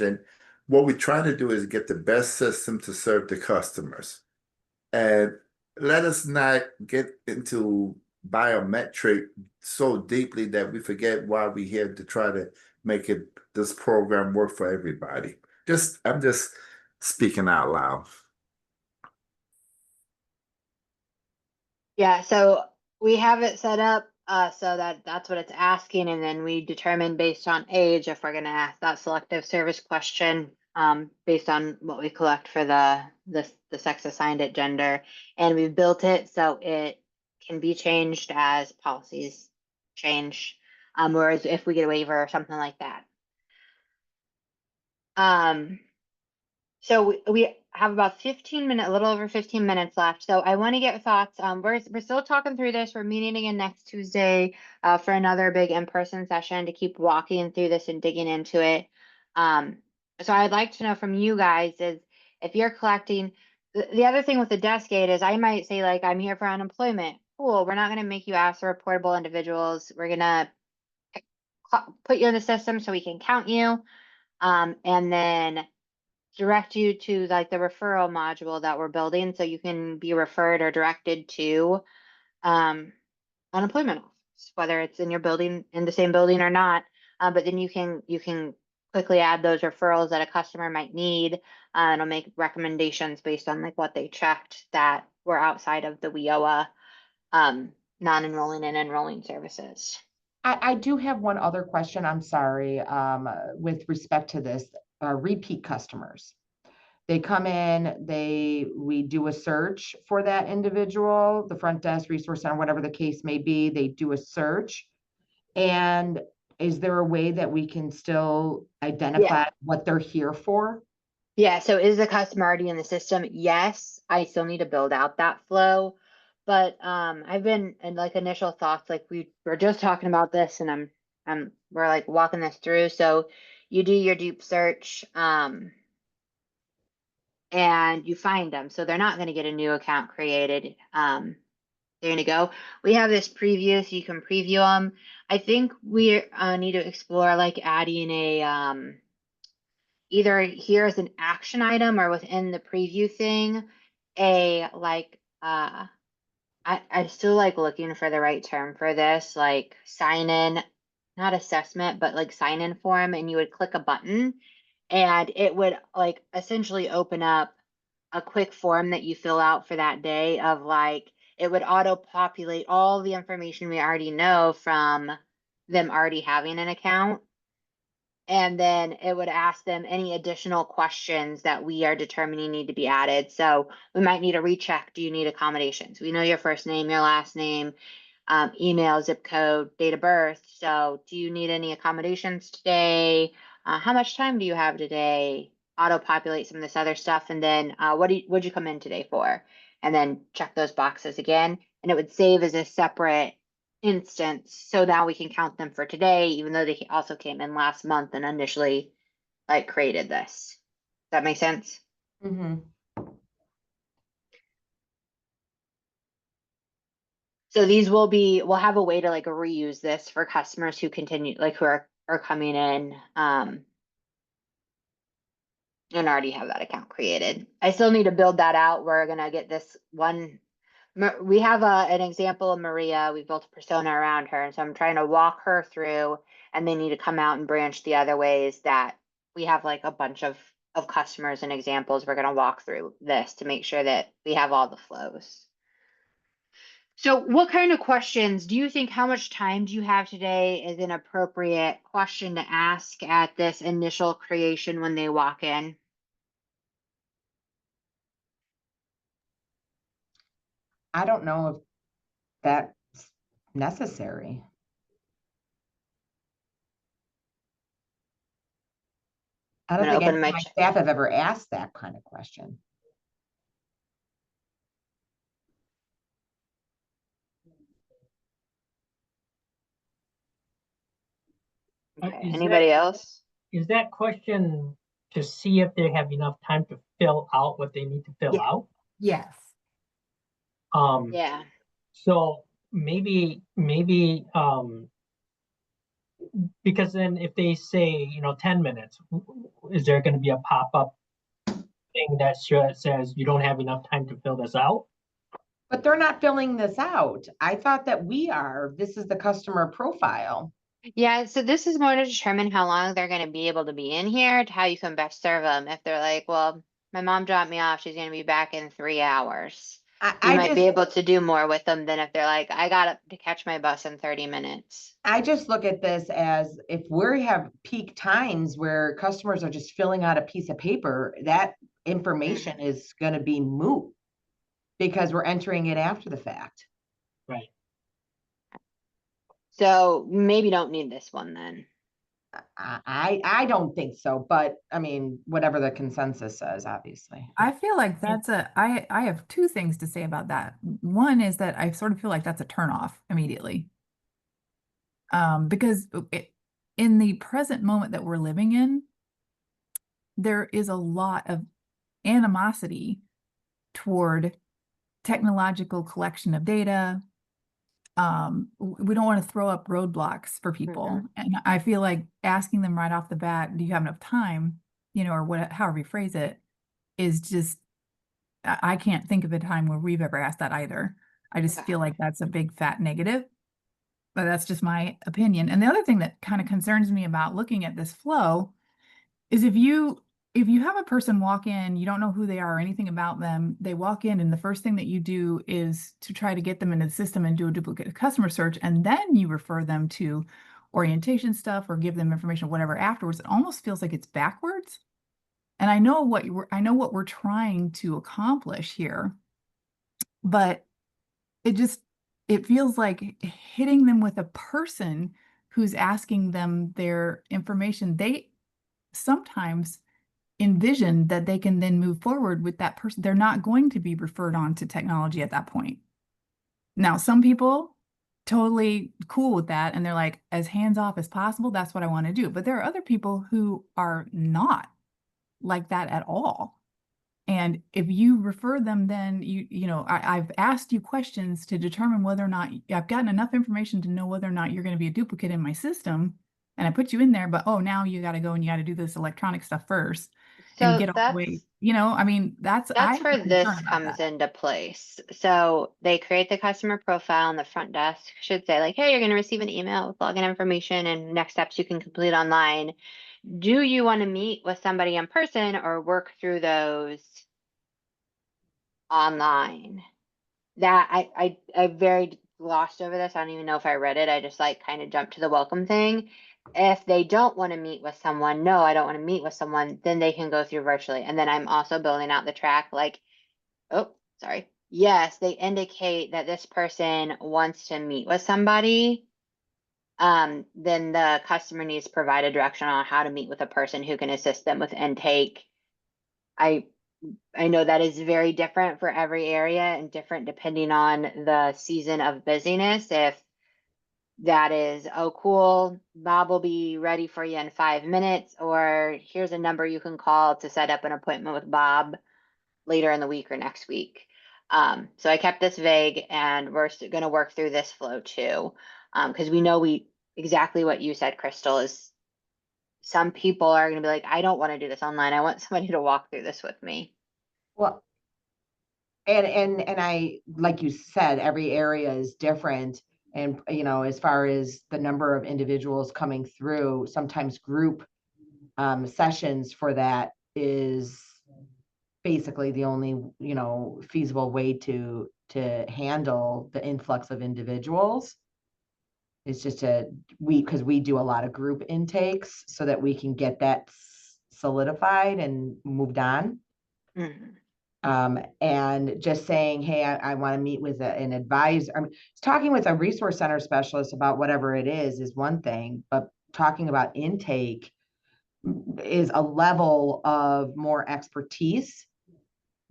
And what we try to do is get the best system to serve the customers. And let us not get into biometric so deeply that we forget why we're here to try to make this program work for everybody. I'm just speaking out loud. Yeah, so we have it set up so that's what it's asking, and then we determine based on age if we're going to ask that selective service question based on what we collect for the sex assigned at gender, and we've built it so it can be changed as policies change, or as if we get a waiver or something like that. So we have about 15 minutes, a little over 15 minutes left. So I want to get thoughts. We're still talking through this. We're meeting again next Tuesday for another big in-person session to keep walking through this and digging into it. So I'd like to know from you guys is if you're collecting, the other thing with the desk aid is I might say like, I'm here for unemployment. Cool. We're not going to make you ask for reportable individuals. We're going to put you in the system so we can count you. And then direct you to like the referral module that we're building so you can be referred or directed to unemployment office, whether it's in your building, in the same building or not. But then you can quickly add those referrals that a customer might need, and it'll make recommendations based on like what they checked that were outside of the WIOA non-enrolling and enrolling services. I do have one other question. I'm sorry, with respect to this, repeat customers. They come in, we do a search for that individual, the front desk, resource center, whatever the case may be, they do a search. And is there a way that we can still identify what they're here for? Yeah, so is the customer already in the system? Yes, I still need to build out that flow. But I've been in like initial thoughts, like we were just talking about this and we're like walking this through. So you do your deep search and you find them. So they're not going to get a new account created. They're going to go. We have this preview so you can preview them. I think we need to explore like adding a either here as an action item or within the preview thing, a like I still like looking for the right term for this, like sign in, not assessment, but like sign in form, and you would click a button and it would like essentially open up a quick form that you fill out for that day of like it would auto populate all the information we already know from them already having an account. And then it would ask them any additional questions that we are determining need to be added. So we might need a recheck. Do you need accommodations? We know your first name, your last name, email, zip code, date of birth. So do you need any accommodations today? How much time do you have today? Auto populate some of this other stuff. And then what'd you come in today for? And then check those boxes again. And it would save as a separate instance, so now we can count them for today, even though they also came in last month and initially like created this. Does that make sense? Mm-hmm. So these we'll have a way to like reuse this for customers who continue, like who are coming in and already have that account created. I still need to build that out. We're gonna get this one. We have an example of Maria. We built a persona around her. And so I'm trying to walk her through, and they need to come out and branch the other ways that we have like a bunch of customers and examples. We're going to walk through this to make sure that we have all the flows. So what kind of questions do you think, how much time do you have today is an appropriate question to ask at this initial creation when they walk in? I don't know if that's necessary. I don't think any of my staff have ever asked that kind of question. Okay. Anybody else? Is that question to see if they have enough time to fill out what they need to fill out? Yes. Yeah. So maybe because then if they say, 10 minutes, is there going to be a pop-up thing that says you don't have enough time to fill this out? But they're not filling this out. I thought that this is the customer profile. Yeah, so this is more to determine how long they're going to be able to be in here, to how you can best serve them. If they're like, well, my mom dropped me off, she's going to be back in 3 hours. You might be able to do more with them than if they're like, I got to catch my bus in 30 minutes. I just look at this as if we have peak times where customers are just filling out a piece of paper, that information is going to be moot because we're entering it after the fact. Right. So maybe don't need this one then. I don't think so, but I mean, whatever the consensus says, obviously. I feel like I have two things to say about that. One is that I sort of feel like that's a turnoff immediately. Because in the present moment that we're living in, there is a lot of animosity toward technological collection of data. We don't want to throw up roadblocks for people. And I feel like asking them right off the bat, do you have enough time, or what, however you phrase it, is just, I can't think of a time where we've ever asked that either. I just feel like that's a big fat negative, but that's just my opinion. And the other thing that kind of concerns me about looking at this flow is if you have a person walk in, you don't know who they are or anything about them, they walk in and the first thing that you do is to try to get them into the system and do a duplicate customer search, and then you refer them to orientation stuff or give them information, whatever afterwards, it almost feels like it's backwards. And I know what we're trying to accomplish here, but it feels like hitting them with a person who's asking them their information. They sometimes envision that they can then move forward with that person. They're not going to be referred on to technology at that point. Now, some people totally cool with that, and they're like, as hands off as possible, that's what I want to do. But there are other people who are not like that at all. And if you refer them, then I've asked you questions to determine whether or not I've gotten enough information to know whether or not you're going to be a duplicate in my system. And I put you in there, but now you got to go and you got to do this electronic stuff first and So get all the way, I mean, that's That's where this comes into place. So they create the customer profile, and the front desk should say like, hey, you're going to receive an email with login information and next steps you can complete online. Do you want to meet with somebody in person or work through those online? That I very glossed over this. I don't even know if I read it. I just like kind of jumped to the welcome thing. If they don't want to meet with someone, no, I don't want to meet with someone, then they can go through virtually. And then I'm also building out the track like, oh, sorry. Yes, they indicate that this person wants to meet with somebody. Then the customer needs to provide a direction on how to meet with a person who can assist them with intake. I know that is very different for every area and different depending on the season of busyness. If that is, oh, cool, Bob will be ready for you in 5 minutes, or here's a number you can call to set up an appointment with Bob later in the week or next week. So I kept this vague, and we're going to work through this flow too, because we know exactly what you said, Crystal, is some people are going to be like, I don't want to do this online. I want somebody to walk through this with me. Well, and I, like you said, every area is different. And, as far as the number of individuals coming through, sometimes group sessions for that is basically the only, feasible way to handle the influx of individuals. It's just because we do a lot of group intakes so that we can get that solidified and moved on. And just saying, hey, I want to meet with an advisor. I mean, talking with a resource center specialist about whatever it is one thing, but talking about intake is a level of more expertise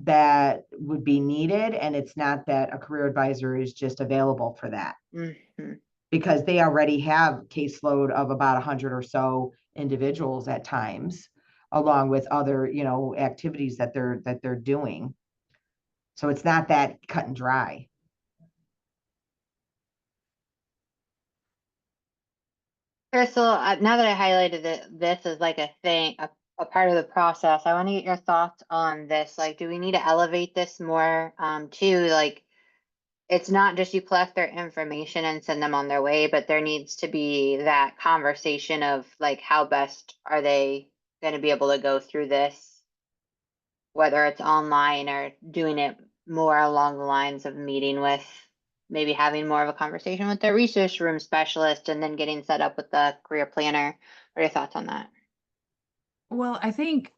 that would be needed. And it's not that a career advisor is just available for that. Because they already have caseload of about 100 or so individuals at times, along with other, activities that they're doing. So it's not that cut and dry. Crystal, now that I highlighted this is like a thing, a part of the process, I want to get your thoughts on this. Like, do we need to elevate this more too? Like, it's not just you collect their information and send them on their way, but there needs to be that conversation of like, how best are they going to be able to go through this, whether it's online or doing it more along the lines of meeting with, maybe having more of a conversation with their research room specialist and then getting set up with the career planner. What are your thoughts on that? Well, I think,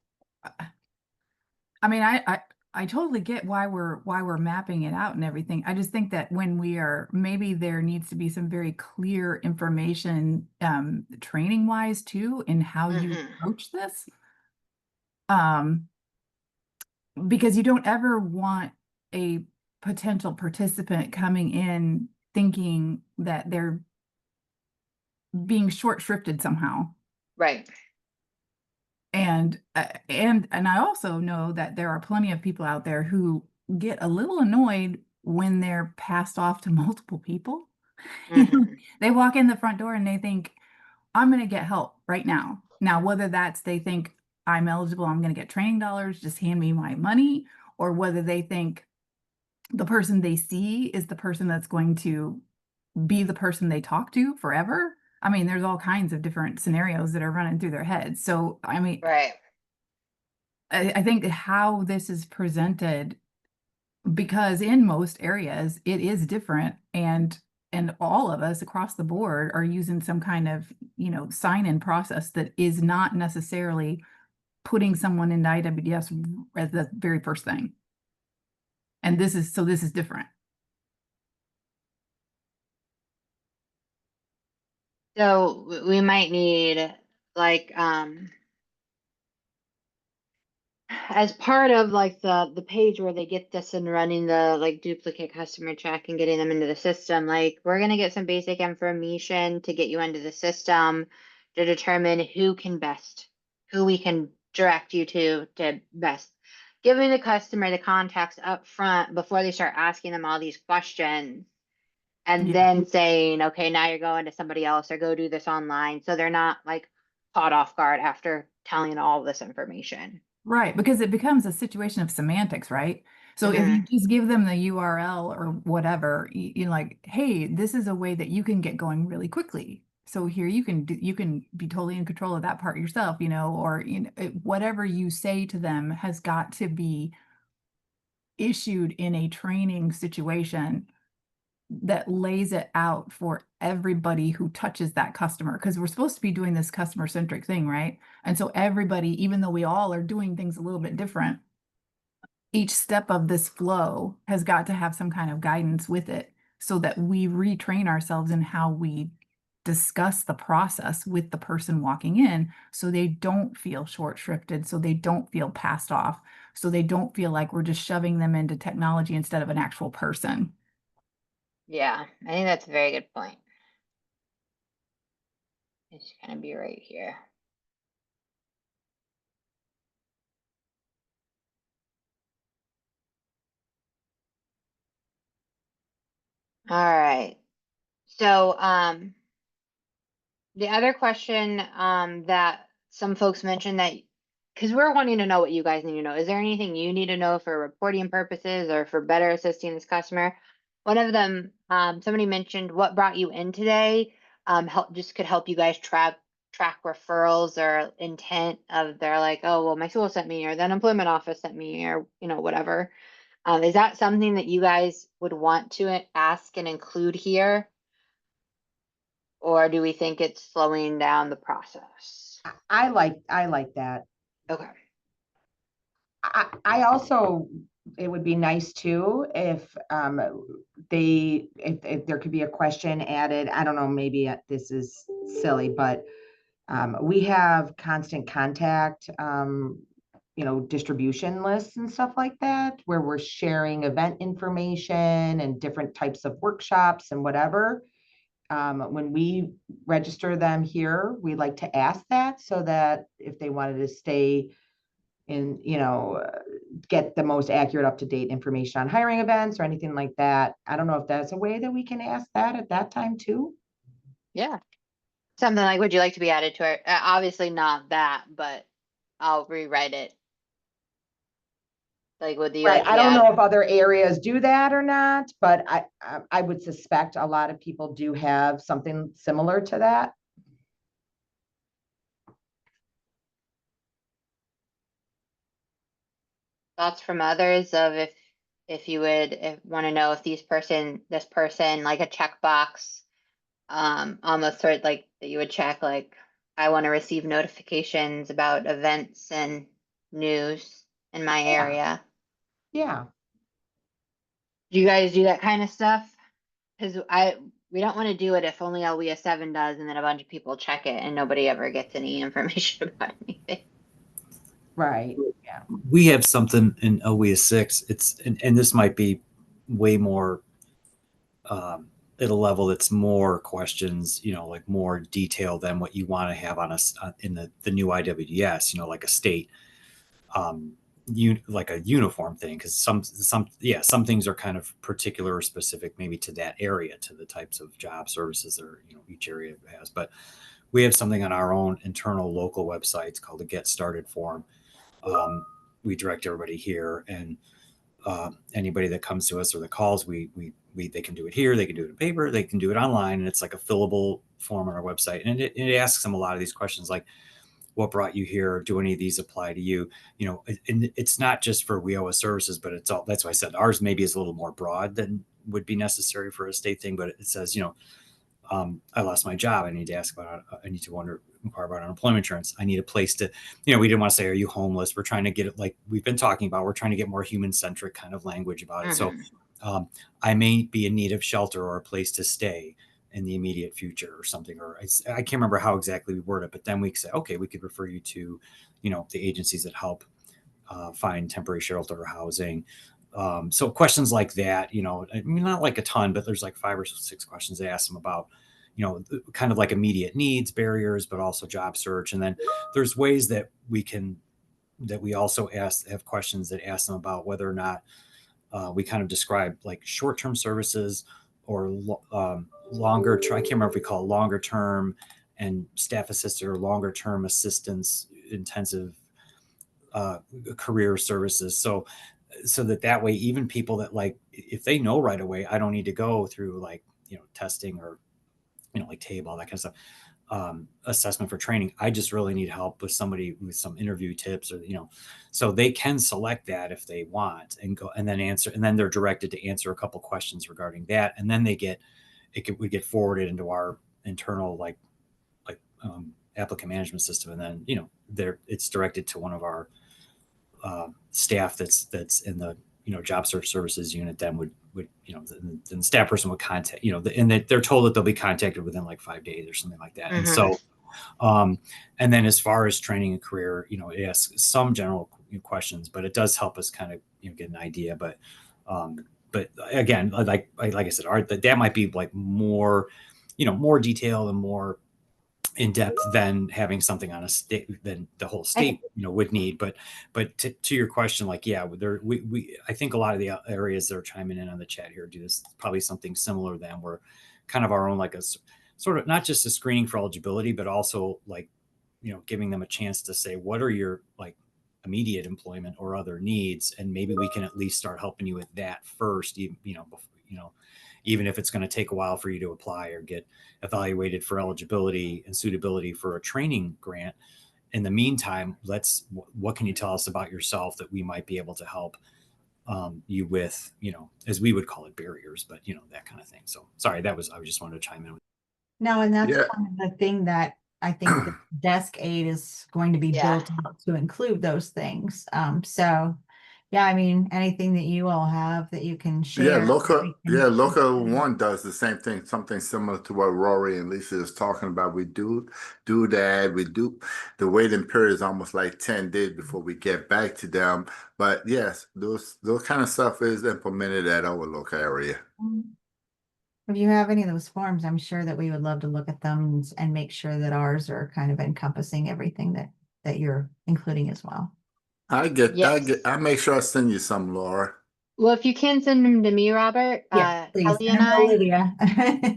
I mean, I totally get why we're mapping it out and everything. I just think that when we are, maybe there needs to be some very clear information, training wise too, in how you Mhm. approach this. Because you don't ever want a potential participant coming in thinking that they're being short shrifted somehow. Right. And I also know that there are plenty of people out there who get a little annoyed when they're passed off to multiple people. You know, Mhm. they walk in the front door and they think, I'm going to get help right now. Now, whether that's they think I'm eligible, I'm going to get training dollars, just hand me my money, or whether they think the person they see is the person that's going to be the person they talk to forever. I mean, there's all kinds of different scenarios that are running through their heads. So, I mean, Right. I think how this is presented, because in most areas it is different, and all of us across the board are using some kind of, sign-in process that is not necessarily putting someone into IWDS as the very first thing. And this is different. So we might need like as part of like the page where they get this and running the like duplicate customer check and getting them into the system, like we're gonna get some basic information to get you into the system to determine who we can direct you to best. Giving the customer the context up front before they start asking them all these questions. And Yeah. then saying, okay, now you're going to somebody else or go do this online. So they're not like caught off guard after telling all this information. Right, because it becomes a situation of semantics, right? So if you Mhm. just give them the URL or whatever, you're like, hey, this is a way that you can get going really quickly. So here you can be totally in control of that part yourself, or whatever you say to them has got to be issued in a training situation that lays it out for everybody who touches that customer, because we're supposed to be doing this customer centric thing, right? And so everybody, even though we all are doing things a little bit different, each step of this flow has got to have some kind of guidance with it, so that we retrain ourselves in how we discuss the process with the person walking in, so they don't feel short shrifted, so they don't feel passed off, so they don't feel like we're just shoving them into technology instead of an actual person. Yeah, I think that's a very good point. It's gonna be right here. All right. So, the other question that some folks mentioned that because we're wanting to know what you guys need to know. Is there anything you need to know for reporting purposes or for better assisting this customer? One of them, somebody mentioned what brought you in today. Could help you guys track referrals or intent of they're like, oh well, my school sent me or the unemployment office sent me or whatever. Is that something that you guys would want to ask and include here? Or do we think it's slowing down the process? I like that. Okay. I also, it would be nice too if if there could be a question added. I don't know, maybe this is silly, but we have constant contact, distribution lists and stuff like that, where we're sharing event information and different types of workshops and whatever. When we register them here, we like to ask that so that if they wanted to stay in, get the most accurate, up-to-date information on hiring events or anything like that. I don't know if that's a way that we can ask that at that time too. Yeah. Something like, would you like to be added to our, obviously not that, but I'll rewrite it. Like, would you Right. like to I be don't know added? if other areas do that or not, but I would suspect a lot of people do have something similar to that. Thoughts from others of if you would want to know if this person, like a checkbox, almost sort of like that you would check, like, I want to receive notifications about events and news in my Yeah. area. Yeah. Do you guys do that kind of stuff? Because we don't want to do it if only LWS 7 does, and then a bunch of people check it and nobody ever gets any information about anything. Right. Yeah. We have something in LWS 6. It's and this might be way more at a level that's more questions, you know, like more detail than what you want to have on us in the new IWDS, you know, like a state, like a uniform thing. Cause some things are kind of particular or specific maybe to that area, to the types of job services or, you know, each area has, but we have something on our own internal local websites called the Get Started form. We direct everybody here, and anybody that comes to us or that calls, they can do it here, they can do it in paper, they can do it online, and it's like a fillable form on our website. And it asks them a lot of these questions like, what brought you here? Do any of these apply to you? You know, and it's not just for WIOA services, but it's all, that's why I said ours maybe is a little more broad than would be necessary for a state thing, but it says, you know, I lost my job. I need to ask about, inquire about unemployment insurance. I need a place to, you know, we didn't want to say, are you homeless? We're trying to get it, like we've been talking about, we're trying to get more human centric kind of language about it. So I may be in need of shelter or a place to stay in the immediate future or something, or I can't remember how exactly we word it, but then we say, okay, we could refer you to, you know, the agencies that help find temporary shelter or housing. So questions like that, you know, I mean, not like a ton, but there's like 5 or 6 questions they ask them about, you know, kind of like immediate needs, barriers, but also job search. And then there's ways that we also have questions that ask them about whether or not we kind of describe like short-term services or longer term. I can't remember if we call it longer term and staff assisted or longer term assistance intensive career services. So that way, even people that like, if they know right away, I don't need to go through like, you know, testing or, you know, like TABE, all that kind of stuff, assessment for training. I just really need help with somebody with some interview tips or, you know, so they can select that if they want and go and then answer, and then they're directed to answer a couple questions regarding that. And then we get forwarded into our internal, applicant management system. And then, you know, it's directed to one of our staff that's in the, you know, job search services unit. Then would you know, then the staff person would contact, you know, and they're told that they'll be contacted within like 5 days or something like that. And so and then as far as training and career, you know, it asks some general questions, but it does help us kind of, you know, get an idea. But again, like I said, that might be like more, you know, more detailed and more in depth than having something on a state than the whole state, you know, would need. But to your question, like, yeah, I think a lot of the areas that are chiming in on the chat here do this, probably something similar. Then we're kind of our own, like a sort of not just a screening for eligibility, but also like, you know, giving them a chance to say, what are your like immediate employment or other needs, and maybe we can at least start helping you with that first, even, you know, before, you know, even if it's going to take a while for you to apply or get evaluated for eligibility and suitability for a training grant. In the meantime, what can you tell us about yourself that we might be able to help you with, you know, as we would call it, barriers, but, you know, that kind of thing. So sorry, I just wanted to chime in. No, and that's Yeah. kind of the thing that I think the desk aid is going to be built out to include those things. So yeah, I mean, anything that you all have that you can share. Local One does the same thing, something similar to what Rory and Lisa is talking about. We do that. We do the waiting period is almost like 10 days before we get back to them. But yes, those kind of stuff is implemented at our local area. If you have any of those forms, I'm sure that we would love to look at them and make sure that ours are kind of encompassing everything that you're including as well. I make sure I send you some, Laura. Well, if you can send them to me, Robert, Yeah, please. Kelly and I, Lydia.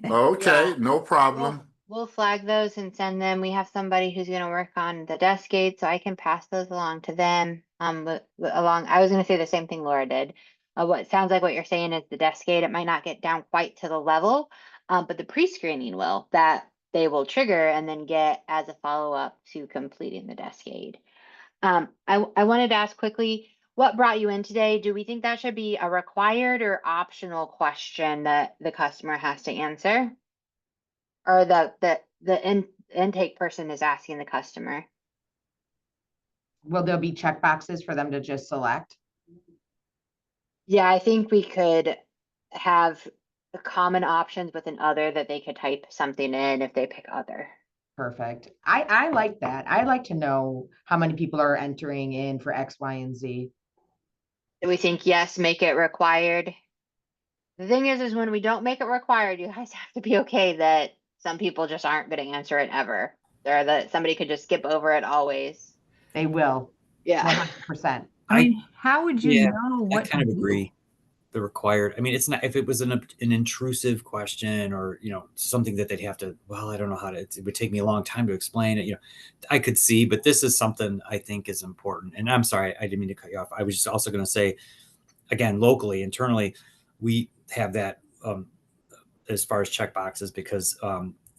Okay, Yeah. no problem. we'll flag those and send them. We have somebody who's going to work on the desk aid, so I can pass those along to them. I was going to say the same thing Laura did. What sounds like what you're saying is the desk aid, it might not get down quite to the level, but the pre-screening will, that they will trigger and then get as a follow-up to completing the desk aid. I wanted to ask quickly, what brought you in today? Do we think that should be a required or optional question that the customer has to answer? Or the intake person is asking the customer? Will there be check boxes for them to just select? Yeah, I think we could have the common options with an other that they could type something in if they pick other. Perfect. I like that. I like to know how many people are entering in for X, Y, and Z. Do we think yes, make it required? The thing is when we don't make it required, you guys have to be okay that some people just aren't gonna answer it ever. Or that somebody could just skip over it always. They will, Yeah. 100%. I mean, how would you Yeah, know I what kind to of do? agree. The required, I mean, it's not, if it was an intrusive question or, you know, something that they'd have to, well, I don't know how to, it would take me a long time to explain it, you know, I could see, but this is something I think is important. And I'm sorry, I didn't mean to cut you off. I was just also going to say, again, locally, internally, we have that as far as checkboxes because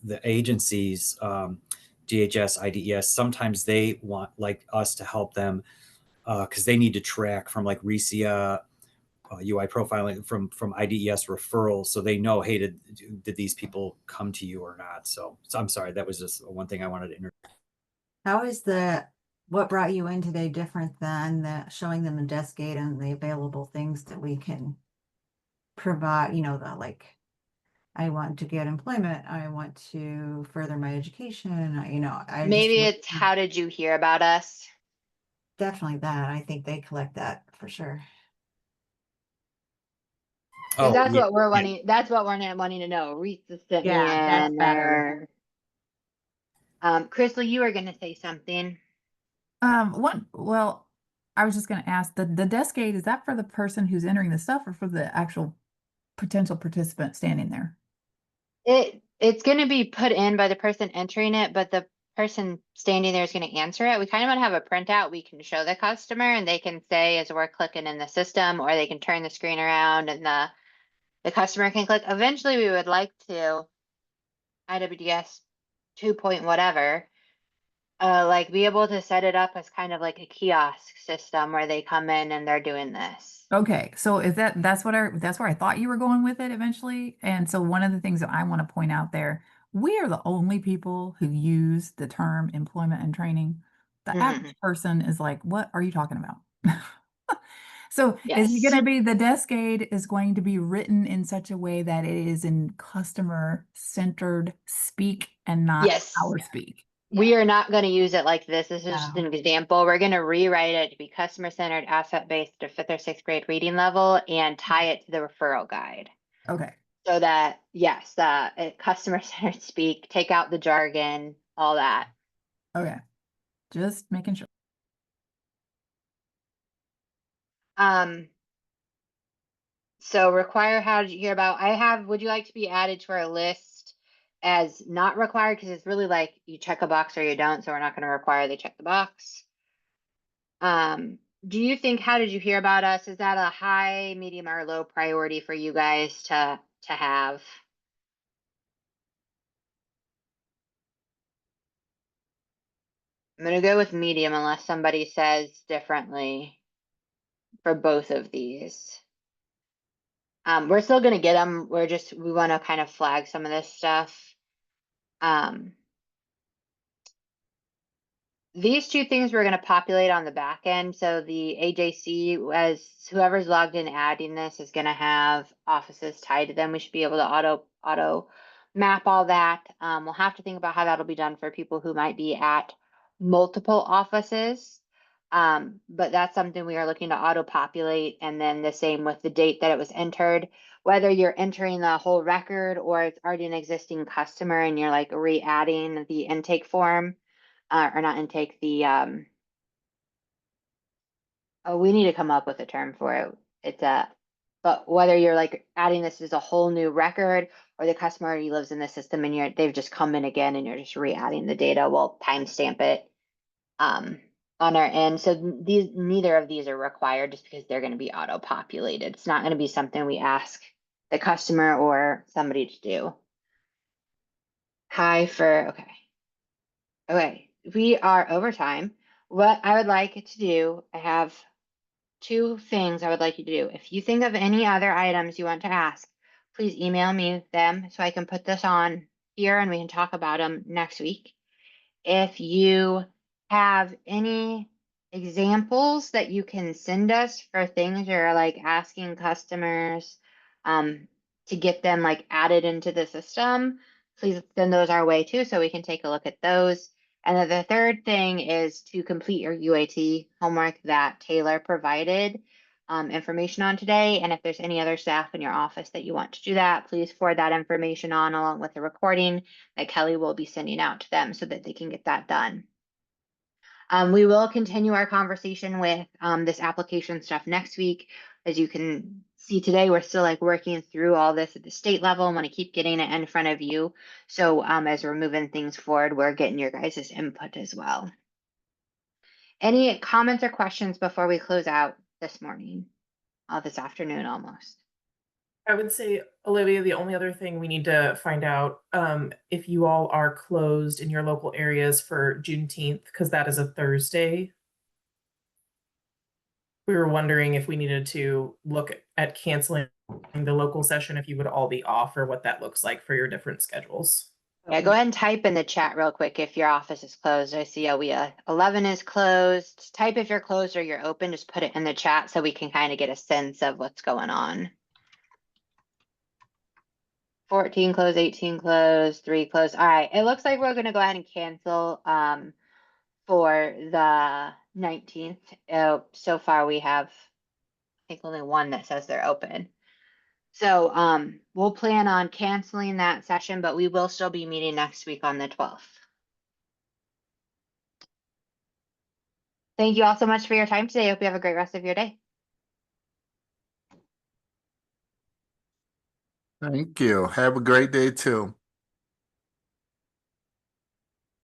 the agencies, DHS, IDES, sometimes they want like us to help them because they need to track from like RISIA, UI profiling from IDES referrals, so they know, hey, did these people come to you or not? So I'm sorry, that was just one thing I wanted to interject. How is what brought you in today different than showing them the desk gate and the available things that we can provide, you know, I want to get employment, I want to further my education, you know, Maybe it's how did you hear about us? definitely that. I think they collect that for sure. Because that's yeah, what we're wanting. That's what we're wanting to know. Rita sent me Yeah, that's in, better. Crystal, you were gonna say something. Well, I was just going to ask the desk gate, is that for the person who's entering the stuff or for the actual potential participant standing there? It's gonna be put in by the person entering it, but the person standing there is gonna answer it. We kind of want to have a printout we can show the customer and they can say as we're clicking in the system, or they can turn the screen around and the customer can click. Eventually, we would like to IWDS 2 point whatever, like be able to set it up as kind of like a kiosk system where they come in and they're doing this. Okay, so is that's where I thought you were going with it eventually. And so one of the things that I want to point out there, we are the only people who use the term employment and training. The Mhm. average person is like, what are you talking about? So is it Yes. going to be the desk aid is going to be written in such a way that it is in customer centered speak and not Yes. our speak? We are not going to use it like this. This is just No. an example. We're going to rewrite it to be customer centered, asset based to 5th or 6th grade reading level and tie it to the referral guide. Okay. So that, yes, customer centered speak, take out the jargon, all that. Okay. Just making sure. So require, how did you hear about? Would you like to be added to our list as not required? Because it's really like you check a box or you don't, so we're not going to require they check the box. Do you think, how did you hear about us? Is that a high, medium, or low priority for you guys to have? I'm gonna go with medium unless somebody says differently for both of these. We're still gonna get them. We want to kind of flag some of this stuff. These two things we're going to populate on the back end. So the AJC, as whoever's logged in adding this, is going to have offices tied to them. We should be able to auto map all that. We'll have to think about how that'll be done for people who might be at multiple offices. But that's something we are looking to auto populate. And then the same with the date that it was entered, whether you're entering the whole record or it's already an existing customer and you're like re-adding the intake form. Or not intake, oh, we need to come up with a term for it. But whether you're like adding this as a whole new record or the customer already lives in the system and they've just come in again and you're just re-adding the data, we'll timestamp it on our end. So neither of these are required just because they're going to be auto-populated. It's not going to be something we ask the customer or somebody to do. Okay. We are over time. What I would like to do, I have 2 things I would like you to do. If you think of any other items you want to ask, please email me them so I can put this on here and we can talk about them next week. If you have any examples that you can send us for things you're like asking customers to get them like added into the system, please send those our way too so we can take a look at those. And then the third thing is to complete your UAT homework that Taylor provided information on today. And if there's any other staff in your office that you want to do that, please forward that information on along with the recording that Kelly will be sending out to them so that they can get that done. We will continue our conversation with this application stuff next week. As you can see today, we're still like working through all this at the state level and want to keep getting it in front of you. So as we're moving things forward, we're getting your guys' input as well. Any comments or questions before we close out this morning? This afternoon almost. I would say, Olivia, the only other thing we need to find out if you all are closed in your local areas for Juneteenth, because that is a Thursday. We were wondering if we needed to look at canceling the local session, if you would all be off, or what that looks like for your different schedules. Yeah, go ahead and type in the chat real quick if your office is closed. I see 11 is closed. Type if you're closed or you're open, just put it in the chat so we can kind of get a sense of what's going on. 14 closed, 18 closed, 3 closed. All right, it looks like we're going to go ahead and cancel for the 19th. So far we have, I think, only one that says they're open. So we'll plan on canceling that session, but we will still be meeting next week on the 12th. Thank you all so much for your time today. I hope you have a great rest of your day. Thank you. Have a great day too.